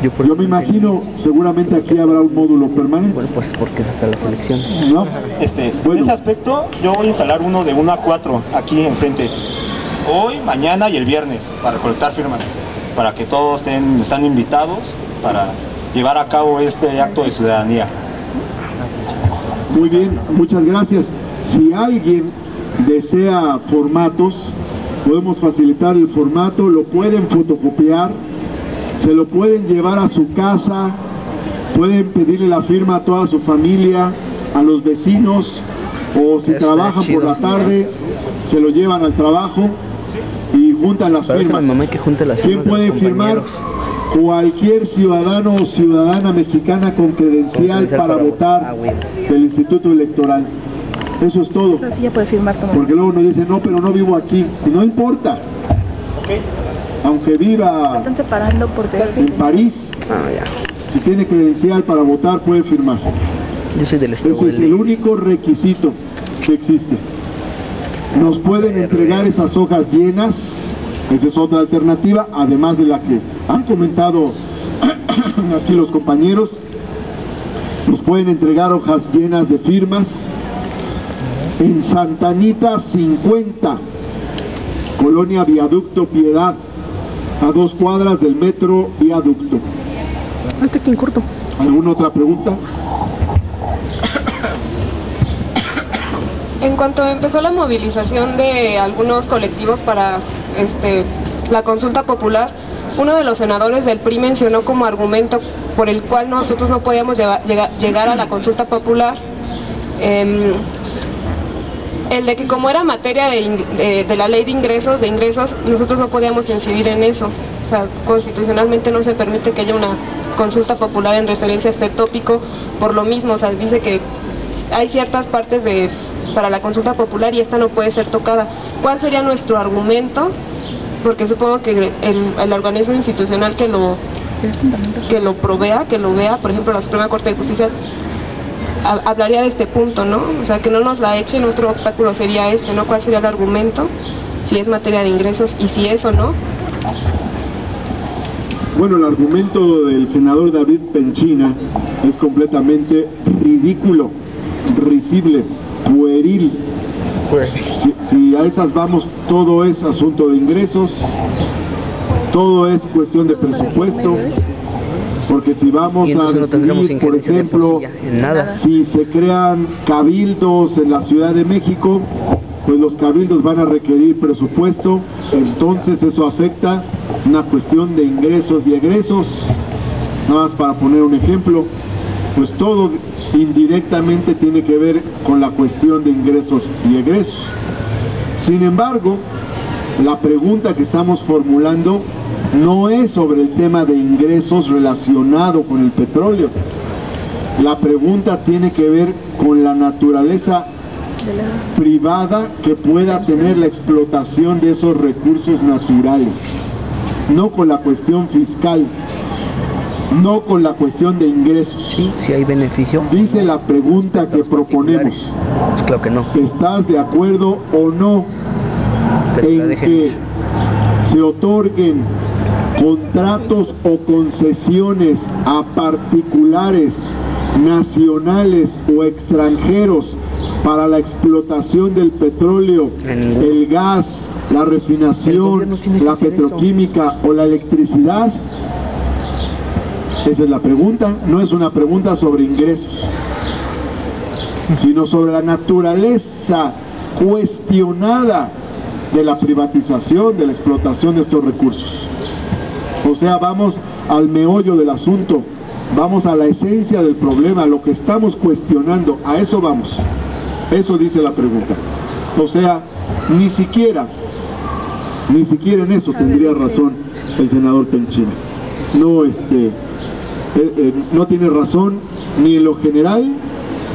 Yo me imagino, seguramente aquí habrá un módulo permanente. Bueno, pues porque es hasta la selección. ¿No? En ese aspecto, yo voy a instalar uno de 1 a 4 aquí enfrente. Hoy, mañana y el viernes, para recolectar firmas. Para que todos están invitados para llevar a cabo este acto de ciudadanía. Muy bien, muchas gracias. Si alguien desea formatos, podemos facilitar el formato, lo pueden fotocopiar, se lo pueden llevar a su casa, pueden pedirle la firma a toda su familia, a los vecinos, o si trabajan por la tarde, se lo llevan al trabajo y juntan las firmas. ¿Quién puede firmar? Cualquier ciudadano o ciudadana mexicana con credencial para votar del Instituto Electoral. Eso es todo. Pero sí ya puede firmar también. Porque luego nos dicen, no, pero no vivo aquí. Y no importa. Aunque viva Están separando por en París, si tiene credencial para votar, puede firmar. Yo soy del estado. Ese es el único requisito que existe. Nos pueden entregar esas hojas llenas. Esa es otra alternativa, además de la que han comentado aquí los compañeros. Nos pueden entregar hojas llenas de firmas en Santa Anita 50, Colonia Viaducto Piedad, a 2 cuadras del metro Viaducto. Aquí en corto. ¿Alguna otra pregunta? En cuanto empezó la movilización de algunos colectivos para la consulta popular, uno de los senadores del PRI mencionó como argumento por el cual nosotros no podíamos llegar a la consulta popular el de que como era materia de la ley de ingresos, nosotros no podíamos incidir en eso. O sea, constitucionalmente no se permite que haya una consulta popular en referencia a este tópico por lo mismo. O sea, dice que hay ciertas partes para la consulta popular y esta no puede ser tocada. ¿Cuál sería nuestro argumento porque supongo que el organismo institucional que lo provea, que lo vea, por ejemplo la Suprema Corte de Justicia, hablaría de este punto, ¿no? O sea, que no nos la eche, nuestro obstáculo sería este, ¿no? ¿Cuál sería el argumento? Si es materia de ingresos y si es o no. Bueno, el argumento del senador David Penchina es completamente ridículo, risible, pueril. Si a esas vamos, todo es asunto de ingresos, todo es cuestión de presupuesto, porque si vamos a decidir, por ejemplo, si se crean cabildos en la Ciudad de México, pues los cabildos van a requerir presupuesto, entonces eso afecta una cuestión de ingresos y egresos. Nada más para poner un ejemplo, pues todo indirectamente tiene que ver con la cuestión de ingresos y egresos. Sin embargo, la pregunta que estamos formulando no es sobre el tema de ingresos relacionado con el petróleo. La pregunta tiene que ver con la naturaleza privada que pueda tener la explotación de esos recursos naturales, no con la cuestión fiscal, no con la cuestión de ingresos. Sí, si hay beneficio. Dice la pregunta que proponemos. Pues claro que no. ¿Estás de acuerdo o no en que se otorguen contratos o concesiones a particulares, nacionales o extranjeros para la explotación del petróleo, el gas, la refinación, la petroquímica o la electricidad? Esa es la pregunta. No es una pregunta sobre ingresos, sino sobre la naturaleza cuestionada de la privatización, de la explotación de estos recursos. O sea, vamos al meollo del asunto, vamos a la esencia del problema, lo que estamos cuestionando, a eso vamos. Eso dice la pregunta. O sea, ni siquiera en eso tendría razón el senador Penchina. No tiene razón ni en lo general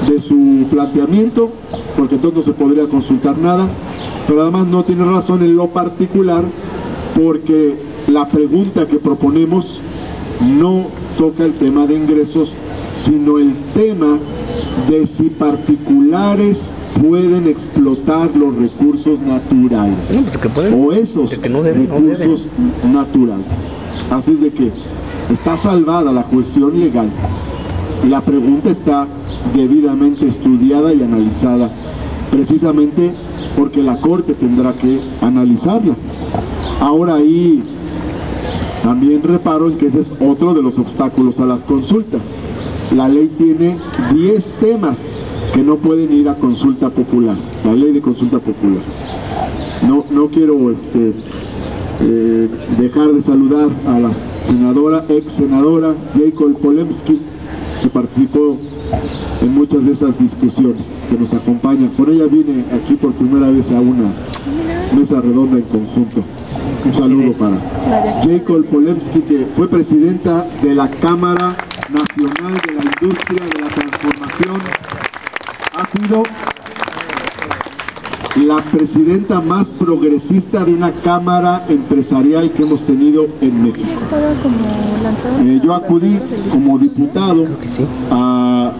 de su planteamiento, porque entonces no se podría consultar nada, pero además no tiene razón en lo particular, porque la pregunta que proponemos no toca el tema de ingresos, sino el tema de si particulares pueden explotar los recursos naturales, o esos recursos naturales. Así es de que está salvada la cuestión legal, y la pregunta está debidamente estudiada y analizada, precisamente porque la Corte tendrá que analizarla. Ahora ahí también reparo en que ese es otro de los obstáculos a las consultas. La ley tiene 10 temas que no pueden ir a consulta popular, la ley de consulta popular. No quiero dejar de saludar a la ex senadora Jacob Polemski, que participó en muchas de esas discusiones, que nos acompaña. Con ella vine aquí por primera vez a una mesa redonda en conjunto. Un saludo para Jacob Polemski, que fue presidenta de la Cámara Nacional de la Industria de la Transformación. Ha sido la presidenta más progresista de una cámara empresarial que hemos tenido en México. Yo acudí como diputado a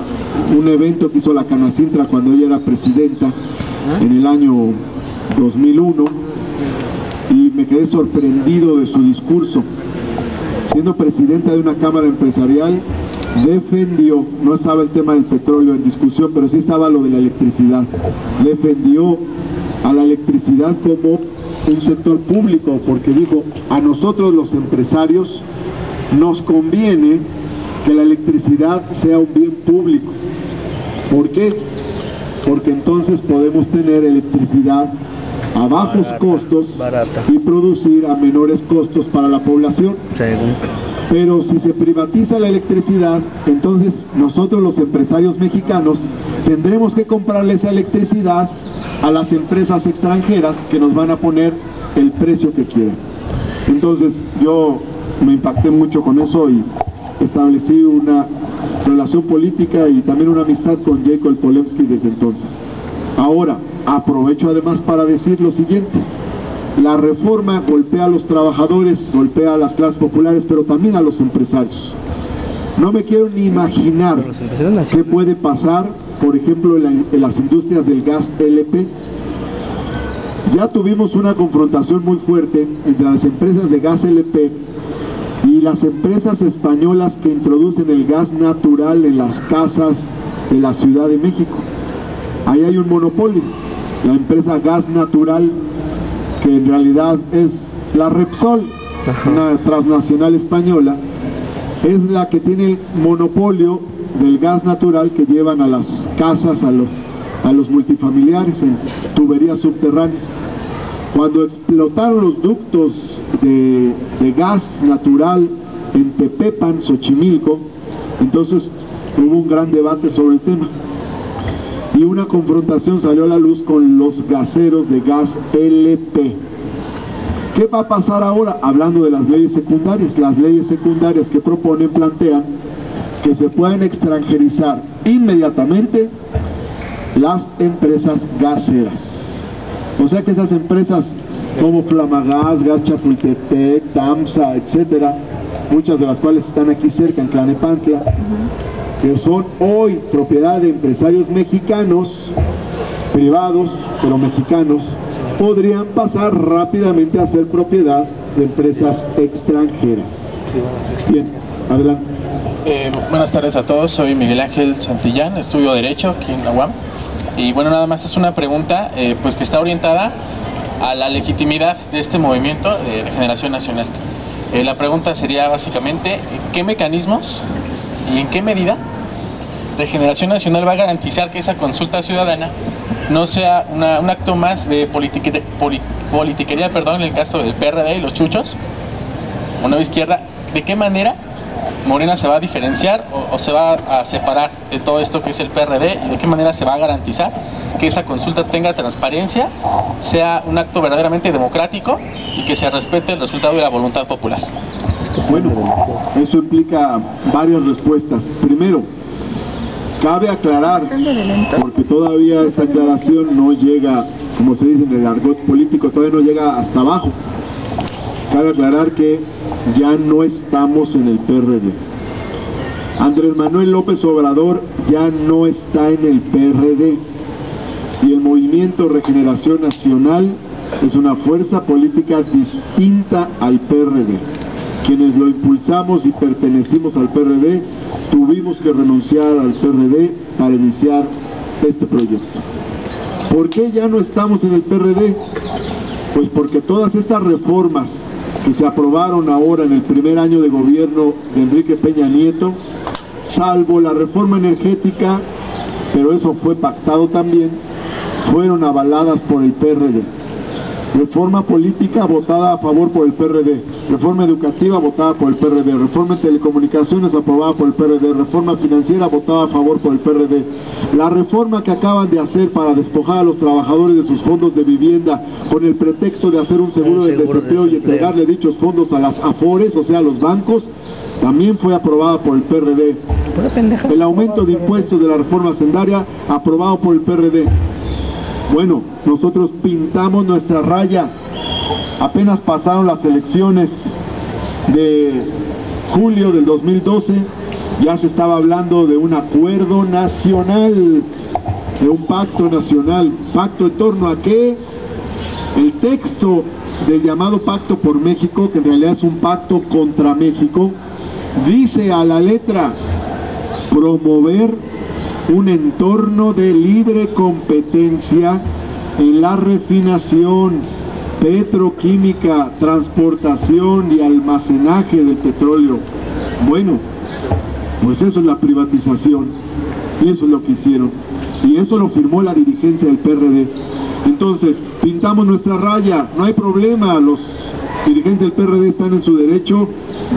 un evento que hizo la Canacintra cuando ella era presidenta en el año 2001, y me quedé sorprendido de su discurso. Siendo presidenta de una cámara empresarial, defendió, no estaba el tema del petróleo en discusión, pero sí estaba lo de la electricidad. Defendió a la electricidad como un sector público, porque dijo, a nosotros los empresarios nos conviene que la electricidad sea un bien público. ¿Por qué? Porque entonces podemos tener electricidad a bajos costos y producir a menores costos para la población. Pero si se privatiza la electricidad, entonces nosotros los empresarios mexicanos tendremos que comprarle esa electricidad a las empresas extranjeras que nos van a poner el precio que quieran. Entonces yo me impacté mucho con eso y establecí una relación política y también una amistad con Jacob Polemski desde entonces. Ahora, aprovecho además para decir lo siguiente. La reforma golpea a los trabajadores, golpea a las clases populares, pero también a los empresarios. No me quiero ni imaginar qué puede pasar, por ejemplo, en las industrias del gas LP. Ya tuvimos una confrontación muy fuerte entre las empresas de gas LP y las empresas españolas que introducen el gas natural en las casas de la Ciudad de México. Ahí hay un monopolio. La empresa Gas Natural, que en realidad es la Repsol, una transnacional española, es la que tiene el monopolio del gas natural que llevan a las casas, a los multifamiliares en tuberías subterráneas. Cuando explotaron los ductos de gas natural en Tepepan, Xochimilco, entonces hubo un gran debate sobre el tema y una confrontación salió a la luz con los gaseros de gas LP. ¿Qué va a pasar ahora? Hablando de las leyes secundarias. Las leyes secundarias que proponen plantean que se pueden extranjerizar inmediatamente las empresas gaseras. O sea que esas empresas como Flamagas, Gas Chapultepec, TAMSA, etcétera, muchas de las cuales están aquí cerca en Tlalnepantla, que son hoy propiedad de empresarios mexicanos, privados, pero mexicanos, podrían pasar rápidamente a ser propiedad de empresas extranjeras. Bien, adelante. Buenas tardes a todos, soy Miguel Ángel Santillán, estudio Derecho aquí en la UAM. Y bueno, nada más es una pregunta pues que está orientada a la legitimidad de este movimiento de Regeneración Nacional. La pregunta sería básicamente, ¿qué mecanismos y en qué medida Regeneración Nacional va a garantizar que esa consulta ciudadana no sea un acto más de politiquería, en el caso del PRD y los chuchos, o nueva izquierda? ¿De qué manera Morena se va a diferenciar o se va a separar de todo esto que es el PRD, y de qué manera se va a garantizar que esa consulta tenga transparencia, sea un acto verdaderamente democrático y que se respete el resultado de la voluntad popular? Bueno, eso implica varias respuestas. Primero, cabe aclarar, porque todavía esa aclaración no llega, como se dice en el argot político, todavía no llega hasta abajo. Cabe aclarar que ya no estamos en el PRD. Andrés Manuel López Obrador ya no está en el PRD. Y el movimiento Regeneración Nacional es una fuerza política distinta al PRD. Quienes lo impulsamos y pertenecimos al PRD, tuvimos que renunciar al PRD para iniciar este proyecto. ¿Por qué ya no estamos en el PRD? Pues porque todas estas reformas que se aprobaron ahora en el primer año de gobierno de Enrique Peña Nieto, salvo la reforma energética, pero eso fue pactado también, fueron avaladas por el PRD. Reforma política votada a favor por el PRD, reforma educativa votada por el PRD, reforma en telecomunicaciones aprobada por el PRD, reforma financiera votada a favor por el PRD, la reforma que acaban de hacer para despojar a los trabajadores de sus fondos de vivienda con el pretexto de hacer un seguro de desempleo y entregarle dichos fondos a las AFORES, o sea a los bancos, también fue aprobada por el PRD. El aumento de impuestos de la reforma hacendaria aprobado por el PRD. Bueno, nosotros pintamos nuestra raya. Apenas pasaron las elecciones de julio del 2012, ya se estaba hablando de un acuerdo nacional, de un pacto nacional. ¿Pacto en torno a qué? El texto del llamado Pacto por México, que en realidad es un pacto contra México, dice a la letra: promover un entorno de libre competencia en la refinación, petroquímica, transportación y almacenaje del petróleo. Bueno, pues eso es la privatización, eso es lo que hicieron, y eso lo firmó la dirigencia del PRD. Entonces, pintamos nuestra raya, no hay problema, los dirigentes del PRD están en su derecho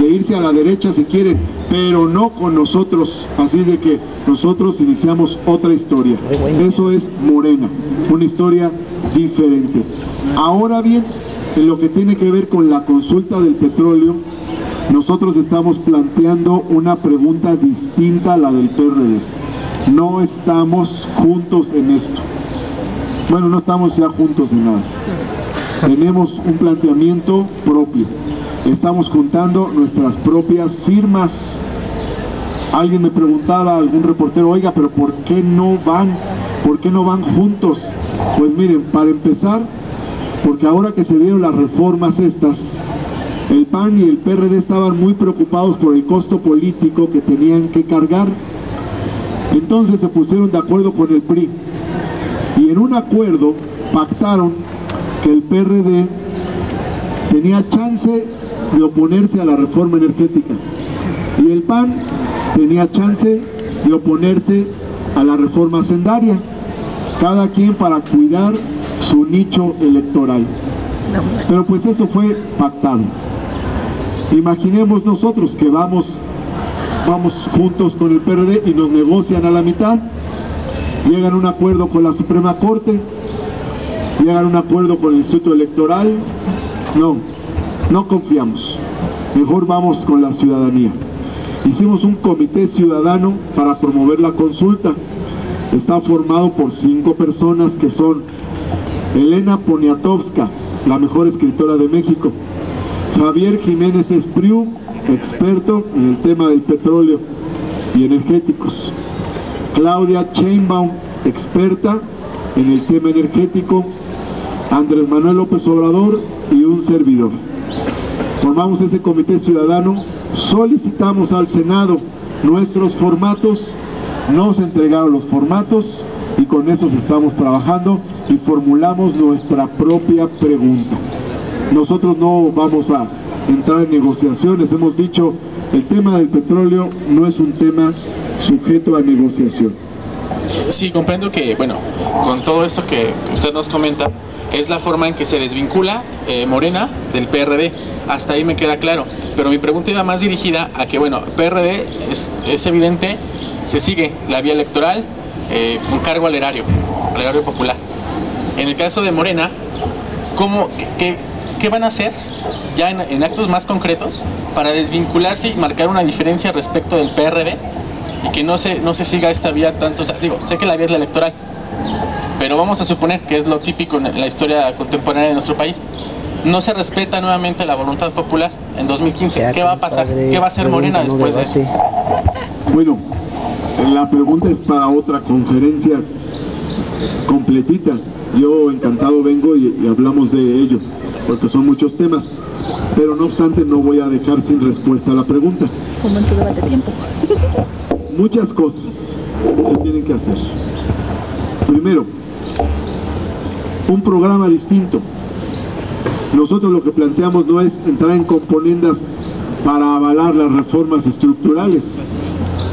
de irse a la derecha si quieren, pero no con nosotros, así de que nosotros iniciamos otra historia. Eso es Morena, una historia diferente. Ahora bien, en lo que tiene que ver con la consulta del petróleo, nosotros estamos planteando una pregunta distinta a la del PRD. No estamos juntos en esto. Bueno, no estamos ya juntos en nada. Tenemos un planteamiento propio. Estamos juntando nuestras propias firmas. Alguien me preguntaba, algún reportero, oiga, pero ¿por qué no van? ¿Por qué no van juntos? Pues miren, para empezar, porque ahora que se dieron las reformas estas, el PAN y el PRD estaban muy preocupados por el costo político que tenían que cargar. Entonces se pusieron de acuerdo con el PRI. Y en un acuerdo pactaron que el PRD tenía chance de oponerse a la reforma energética. Y el PAN tenía chance de oponerse a la reforma hacendaria. Cada quien para cuidar su nicho electoral. Pero pues eso fue pactado. Imaginemos nosotros que vamos juntos con el PRD y nos negocian a la mitad, llegan a un acuerdo con la Suprema Corte, llegan a un acuerdo con el Instituto Electoral. No confiamos, mejor vamos con la ciudadanía. Hicimos un comité ciudadano para promover la consulta. Está formado por 5 personas que son Elena Poniatowska, la mejor escritora de México; Javier Jiménez Espriu, experto en el tema del petróleo y energéticos; Claudia Sheinbaum, experta en el tema energético; Andrés Manuel López Obrador y un servidor. Formamos ese comité ciudadano, solicitamos al Senado nuestros formatos, nos entregaron los formatos y con esos estamos trabajando y formulamos nuestra propia pregunta. Nosotros no vamos a entrar en negociaciones, hemos dicho, el tema del petróleo no es un tema sujeto a negociación. Sí, comprendo que, bueno, con todo esto que usted nos comenta, es la forma en que se desvincula Morena del PRD. Hasta ahí me queda claro. Pero mi pregunta iba más dirigida a que, bueno, PRD es evidente, se sigue la vía electoral con cargo al erario popular. En el caso de Morena, ¿qué van a hacer ya en actos más concretos para desvincularse y marcar una diferencia respecto del PRD y que no se siga esta vía tanto? O sea, digo, sé que la vía es la electoral, pero vamos a suponer que es lo típico en la historia contemporánea de nuestro país. No se respeta nuevamente la voluntad popular en 2015. ¿Qué va a pasar? ¿Qué va a hacer Morena después de eso? Bueno, la pregunta es para otra conferencia completita. Yo encantado vengo y hablamos de ello, porque son muchos temas. Pero no obstante, no voy a dejar sin respuesta a la pregunta. Muchas cosas se tienen que hacer. Primero, un programa distinto. Nosotros lo que planteamos no es entrar en componendas para avalar las reformas estructurales.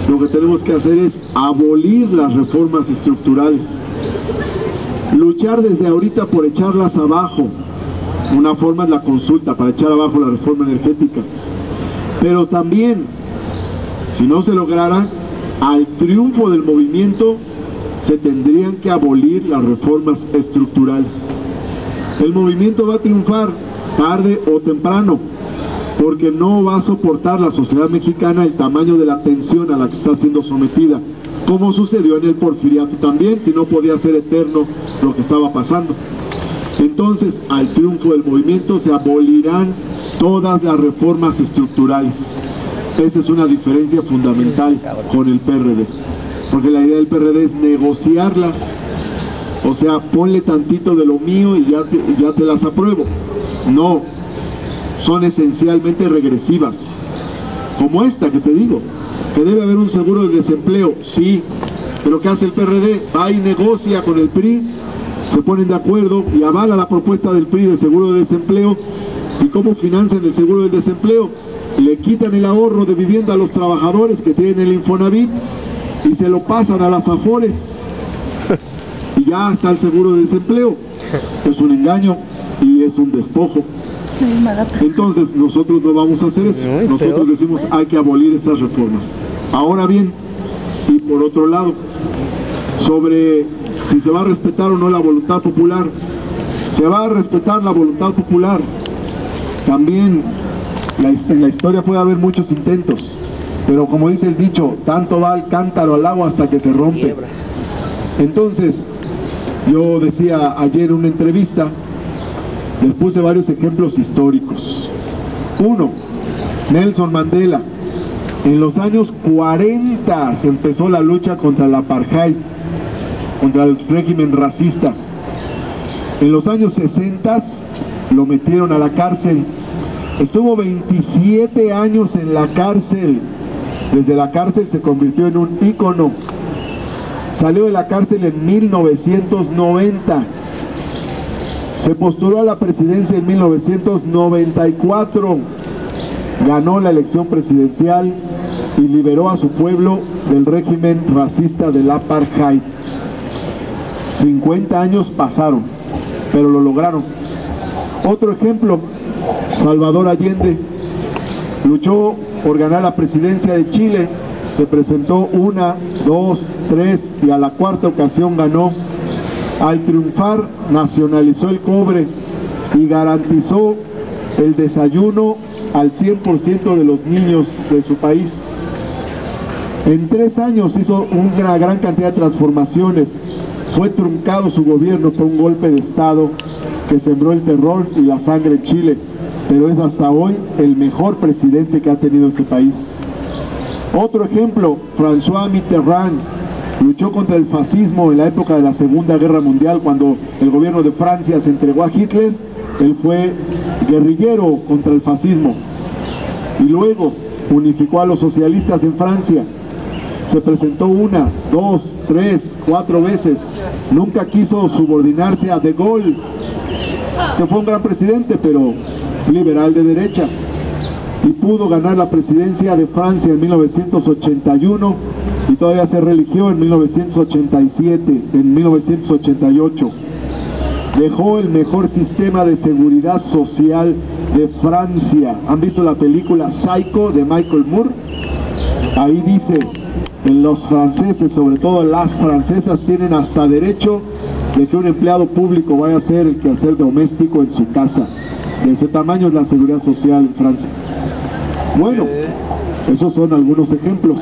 Lo que tenemos que hacer es abolir las reformas estructurales. Luchar desde ahorita por echarlas abajo. Una forma es la consulta para echar abajo la reforma energética. Pero también, si no se lograra, al triunfo del movimiento se tendrían que abolir las reformas estructurales. El movimiento va a triunfar tarde o temprano, porque no va a soportar la sociedad mexicana el tamaño de la tensión a la que está siendo sometida, como sucedió en el Porfiriato también, si no podía ser eterno lo que estaba pasando. Entonces, al triunfo del movimiento se abolirán todas las reformas estructurales. Esa es una diferencia fundamental con el PRD, porque la idea del PRD es negociarlas. O sea, ponle tantito de lo mío y ya te las apruebo. No, son esencialmente regresivas. Como esta que te digo, que debe haber un seguro de desempleo, sí, pero ¿qué hace el PRD? Va y negocia con el PRI, se ponen de acuerdo y avala la propuesta del PRI de seguro de desempleo. ¿Y cómo financian el seguro del desempleo? Le quitan el ahorro de vivienda a los trabajadores que tienen el Infonavit y se lo pasan a las Afores. Y ya está el seguro de desempleo. Es un engaño y es un despojo. Entonces nosotros no vamos a hacer eso. Nosotros decimos hay que abolir esas reformas. Ahora bien, y por otro lado, sobre si se va a respetar o no la voluntad popular, se va a respetar la voluntad popular. También en la historia puede haber muchos intentos, pero como dice el dicho, tanto va el cántaro al agua hasta que se rompe. Entonces, yo decía ayer en una entrevista, Les puse varios ejemplos históricos. 1. Nelson Mandela. En los años 40 se empezó la lucha contra el apartheid, contra el régimen racista. En los años 60 lo metieron a la cárcel. Estuvo 27 años en la cárcel. Desde la cárcel se convirtió en un ícono. Salió de la cárcel en 1990. Se postuló a la presidencia en 1994. Ganó la elección presidencial y liberó a su pueblo del régimen racista del apartheid. 50 años pasaron, pero lo lograron. Otro ejemplo, Salvador Allende luchó por ganar la presidencia de Chile, se presentó 1, 2, 3 y a la cuarta ocasión ganó. Al triunfar nacionalizó el cobre y garantizó el desayuno al 100% de los niños de su país. En 3 años hizo una gran cantidad de transformaciones. Fue truncado su gobierno por un golpe de Estado que sembró el terror y la sangre en Chile, pero es hasta hoy el mejor presidente que ha tenido ese país. Otro ejemplo, François Mitterrand luchó contra el fascismo en la época de la Segunda Guerra Mundial, cuando el gobierno de Francia se entregó a Hitler. Él fue guerrillero contra el fascismo y luego unificó a los socialistas en Francia. Se presentó 1, 2, 3, 4 veces. Nunca quiso subordinarse a De Gaulle, que fue un gran presidente, pero liberal de derecha, y pudo ganar la presidencia de Francia en 1981 y todavía se religió en 1987, en 1988. Dejó el mejor sistema de seguridad social de Francia. ¿Han visto la película Psycho de Michael Moore? Ahí dice, los franceses, sobre todo las francesas, tienen hasta derecho de que un empleado público vaya a hacer el quehacer doméstico en su casa. De ese tamaño es la seguridad social en Francia. Bueno, esos son algunos ejemplos.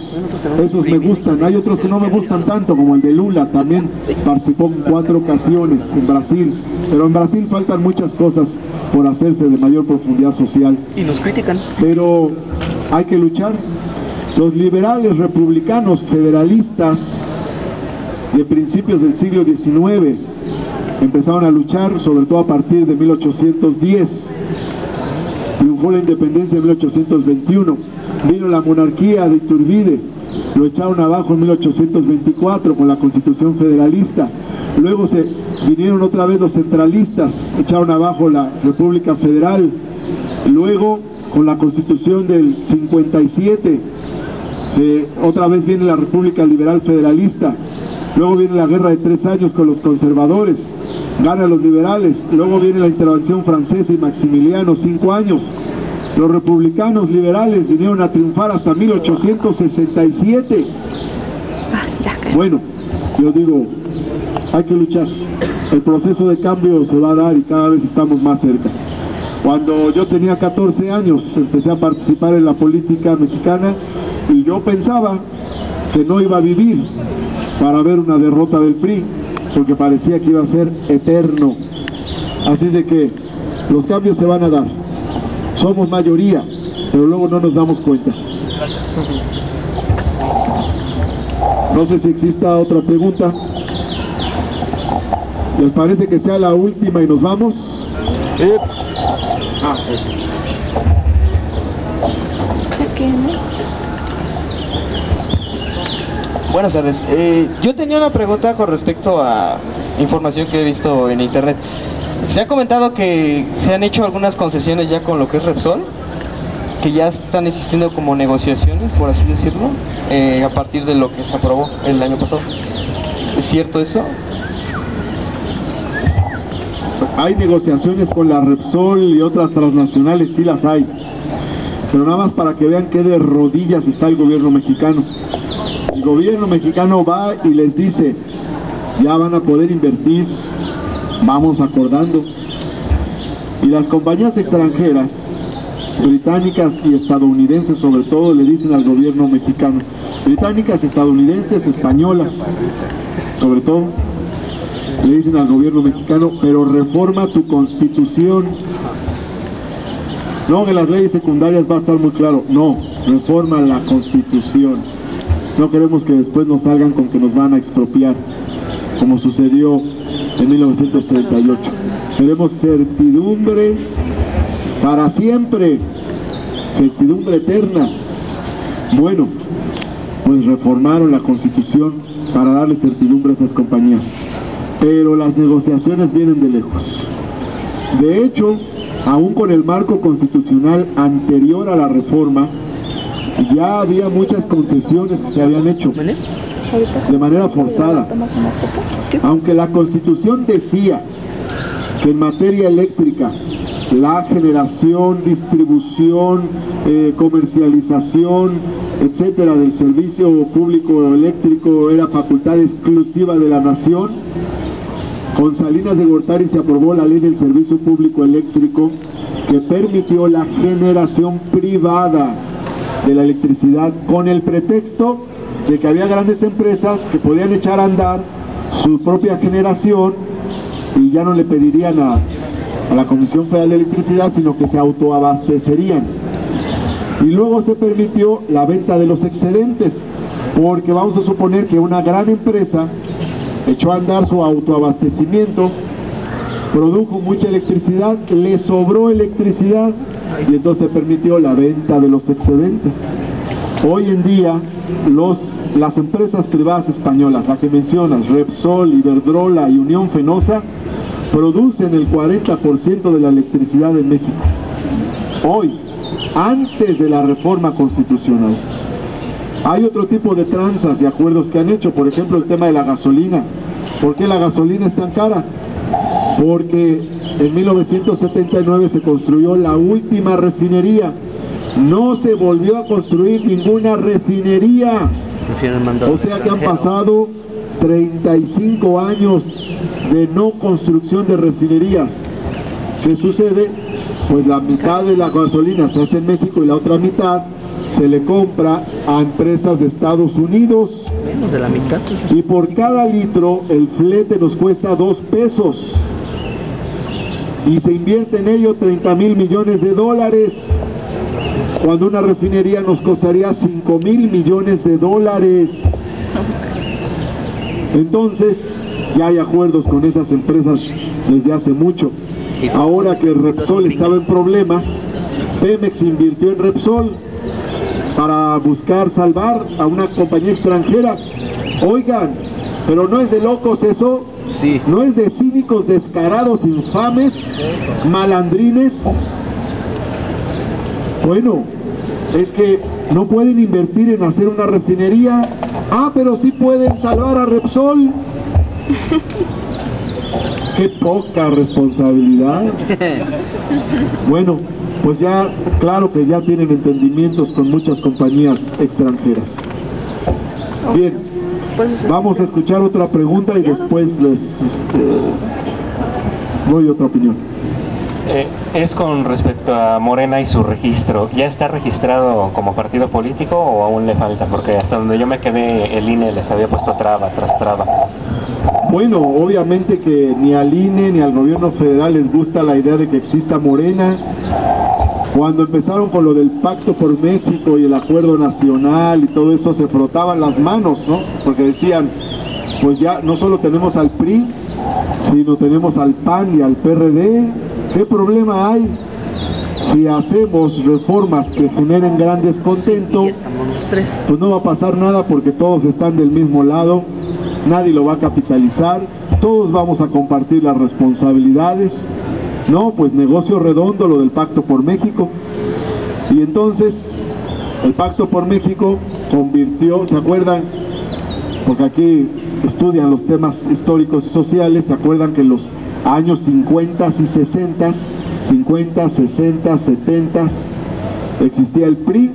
Esos me gustan. Hay otros que no me gustan tanto, como el de Lula. También participó en 4 ocasiones en Brasil. Pero en Brasil faltan muchas cosas por hacerse de mayor profundidad social. Y nos critican. Pero hay que luchar. Los liberales republicanos federalistas de principios del siglo XIX empezaron a luchar, sobre todo a partir de 1810. Triunfó la independencia en 1821. Vino la monarquía de Iturbide, lo echaron abajo en 1824 con la Constitución Federalista. Luego se vinieron otra vez los centralistas, echaron abajo la República Federal. Luego, con la Constitución del 57, otra vez viene la República Liberal Federalista. Luego viene la Guerra de 3 años con los conservadores, ganan los liberales. Luego viene la intervención francesa y Maximiliano, 5 años. Los republicanos liberales vinieron a triunfar hasta 1867. Bueno, yo digo, hay que luchar. El proceso de cambio se va a dar y cada vez estamos más cerca. Cuando yo tenía 14 años empecé a participar en la política mexicana y yo pensaba que no iba a vivir para ver una derrota del PRI, porque parecía que iba a ser eterno. Así de que los cambios se van a dar. Somos mayoría, pero luego no nos damos cuenta. No sé si exista otra pregunta. ¿Les parece que sea la última y nos vamos? Sí. Buenas tardes. Yo tenía una pregunta con respecto a información que he visto en internet. Se ha comentado que se han hecho algunas concesiones ya con lo que es Repsol, que ya están existiendo como negociaciones, por así decirlo, a partir de lo que se aprobó el año pasado. ¿Es cierto eso? Hay negociaciones con la Repsol y otras transnacionales, sí las hay. Pero nada más para que vean qué de rodillas está el gobierno mexicano. El gobierno mexicano va y les dice, ya van a poder invertir, vamos acordando. Y las compañías extranjeras, británicas y estadounidenses sobre todo, le dicen al gobierno mexicano, británicas, estadounidenses, españolas, sobre todo, le dicen al gobierno mexicano, pero reforma tu constitución. No, que las leyes secundarias va a estar muy claro. No, reforma la constitución. No queremos que después nos salgan con que nos van a expropiar, como sucedió en 1938. Queremos certidumbre para siempre, certidumbre eterna. Bueno, pues reformaron la Constitución para darle certidumbre a esas compañías, pero las negociaciones vienen de lejos. De hecho, aún con el marco constitucional anterior a la reforma, ya había muchas concesiones que se habían hecho de manera forzada. Aunque la Constitución decía que en materia eléctrica, la generación, distribución, comercialización, etcétera, del servicio público eléctrico era facultad exclusiva de la nación, con Salinas de Gortari se aprobó la ley del servicio público eléctrico que permitió la generación privada de la electricidad con el pretexto de que había grandes empresas que podían echar a andar su propia generación y ya no le pedirían a la Comisión Federal de Electricidad, sino que se autoabastecerían. Y luego se permitió la venta de los excedentes, porque vamos a suponer que una gran empresa echó a andar su autoabastecimiento, produjo mucha electricidad, le sobró electricidad y entonces se permitió la venta de los excedentes. Hoy en día las empresas privadas españolas, la que mencionas, Repsol, Iberdrola y Unión Fenosa, producen el 40% de la electricidad en México. Hoy, antes de la reforma constitucional. Hay otro tipo de tranzas y acuerdos que han hecho, por ejemplo el tema de la gasolina. ¿Por qué la gasolina es tan cara? Porque en 1979 se construyó la última refinería. No se volvió a construir ninguna refinería. O sea que han pasado 35 años de no construcción de refinerías. ¿Qué sucede? Pues la mitad de la gasolina se hace en México y la otra mitad se le compra a empresas de Estados Unidos. Menos de la mitad. Y por cada litro el flete nos cuesta 2 pesos. Y se invierte en ello 30,000 millones de dólares. Cuando una refinería nos costaría 5,000 millones de dólares. Entonces, ya hay acuerdos con esas empresas desde hace mucho. Ahora que Repsol estaba en problemas, Pemex invirtió en Repsol para buscar salvar a una compañía extranjera. Oigan, pero no es de locos eso, sí. No es de cínicos, descarados, infames, malandrines. Bueno, es que no pueden invertir en hacer una refinería. Ah, pero sí pueden salvar a Repsol. ¡Qué poca responsabilidad! Bueno, pues ya, claro que ya tienen entendimientos con muchas compañías extranjeras. Bien, vamos a escuchar otra pregunta y después les doy otra opinión. Es con respecto a Morena y su registro. ¿Ya está registrado como partido político o aún le falta? Porque hasta donde yo me quedé, el INE les había puesto traba tras traba. Bueno, obviamente que ni al INE ni al gobierno federal les gusta la idea de que exista Morena. Cuando empezaron con lo del Pacto por México y el Acuerdo Nacional y todo eso, se frotaban las manos, ¿no? Porque decían, pues ya no solo tenemos al PRI, sino tenemos al PAN y al PRD. ¿Qué problema hay si hacemos reformas que generen gran descontento? Pues no va a pasar nada porque todos están del mismo lado, nadie lo va a capitalizar, todos vamos a compartir las responsabilidades. No, pues negocio redondo lo del Pacto por México. Y entonces el Pacto por México convirtió, ¿se acuerdan? Porque aquí estudian los temas históricos y sociales, ¿se acuerdan que en los años 50 y 60, 50, 60, 70, existía el PRI,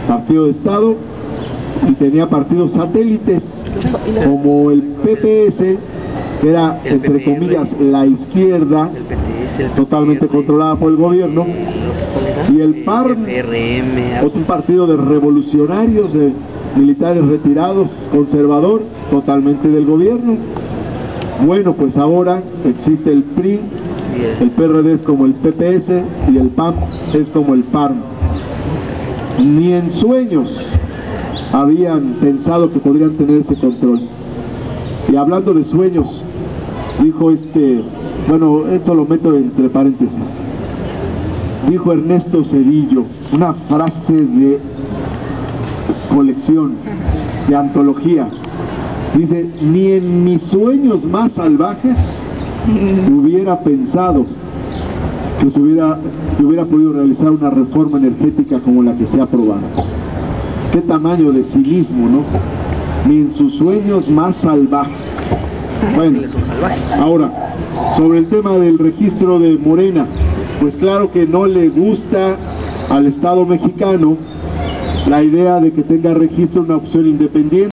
Partido de Estado, y tenía partidos satélites, como el PPS, que era, entre comillas, la izquierda, totalmente controlada por el gobierno, y el PARM, otro partido de revolucionarios, de militares retirados, conservador, totalmente del gobierno. Bueno, pues ahora existe el PRI, el PRD es como el PPS y el PAN es como el PARM. Ni en sueños habían pensado que podrían tener ese control. Y hablando de sueños, dijo bueno, esto lo meto entre paréntesis, dijo Ernesto Zedillo, una frase de colección, de antología. Dice: ni en mis sueños más salvajes hubiera pensado que se hubiera podido realizar una reforma energética como la que se ha aprobado. Qué tamaño de cinismo, ¿no? Ni en sus sueños más salvajes. Bueno, ahora, sobre el tema del registro de Morena, pues claro que no le gusta al Estado mexicano la idea de que tenga registro una opción independiente.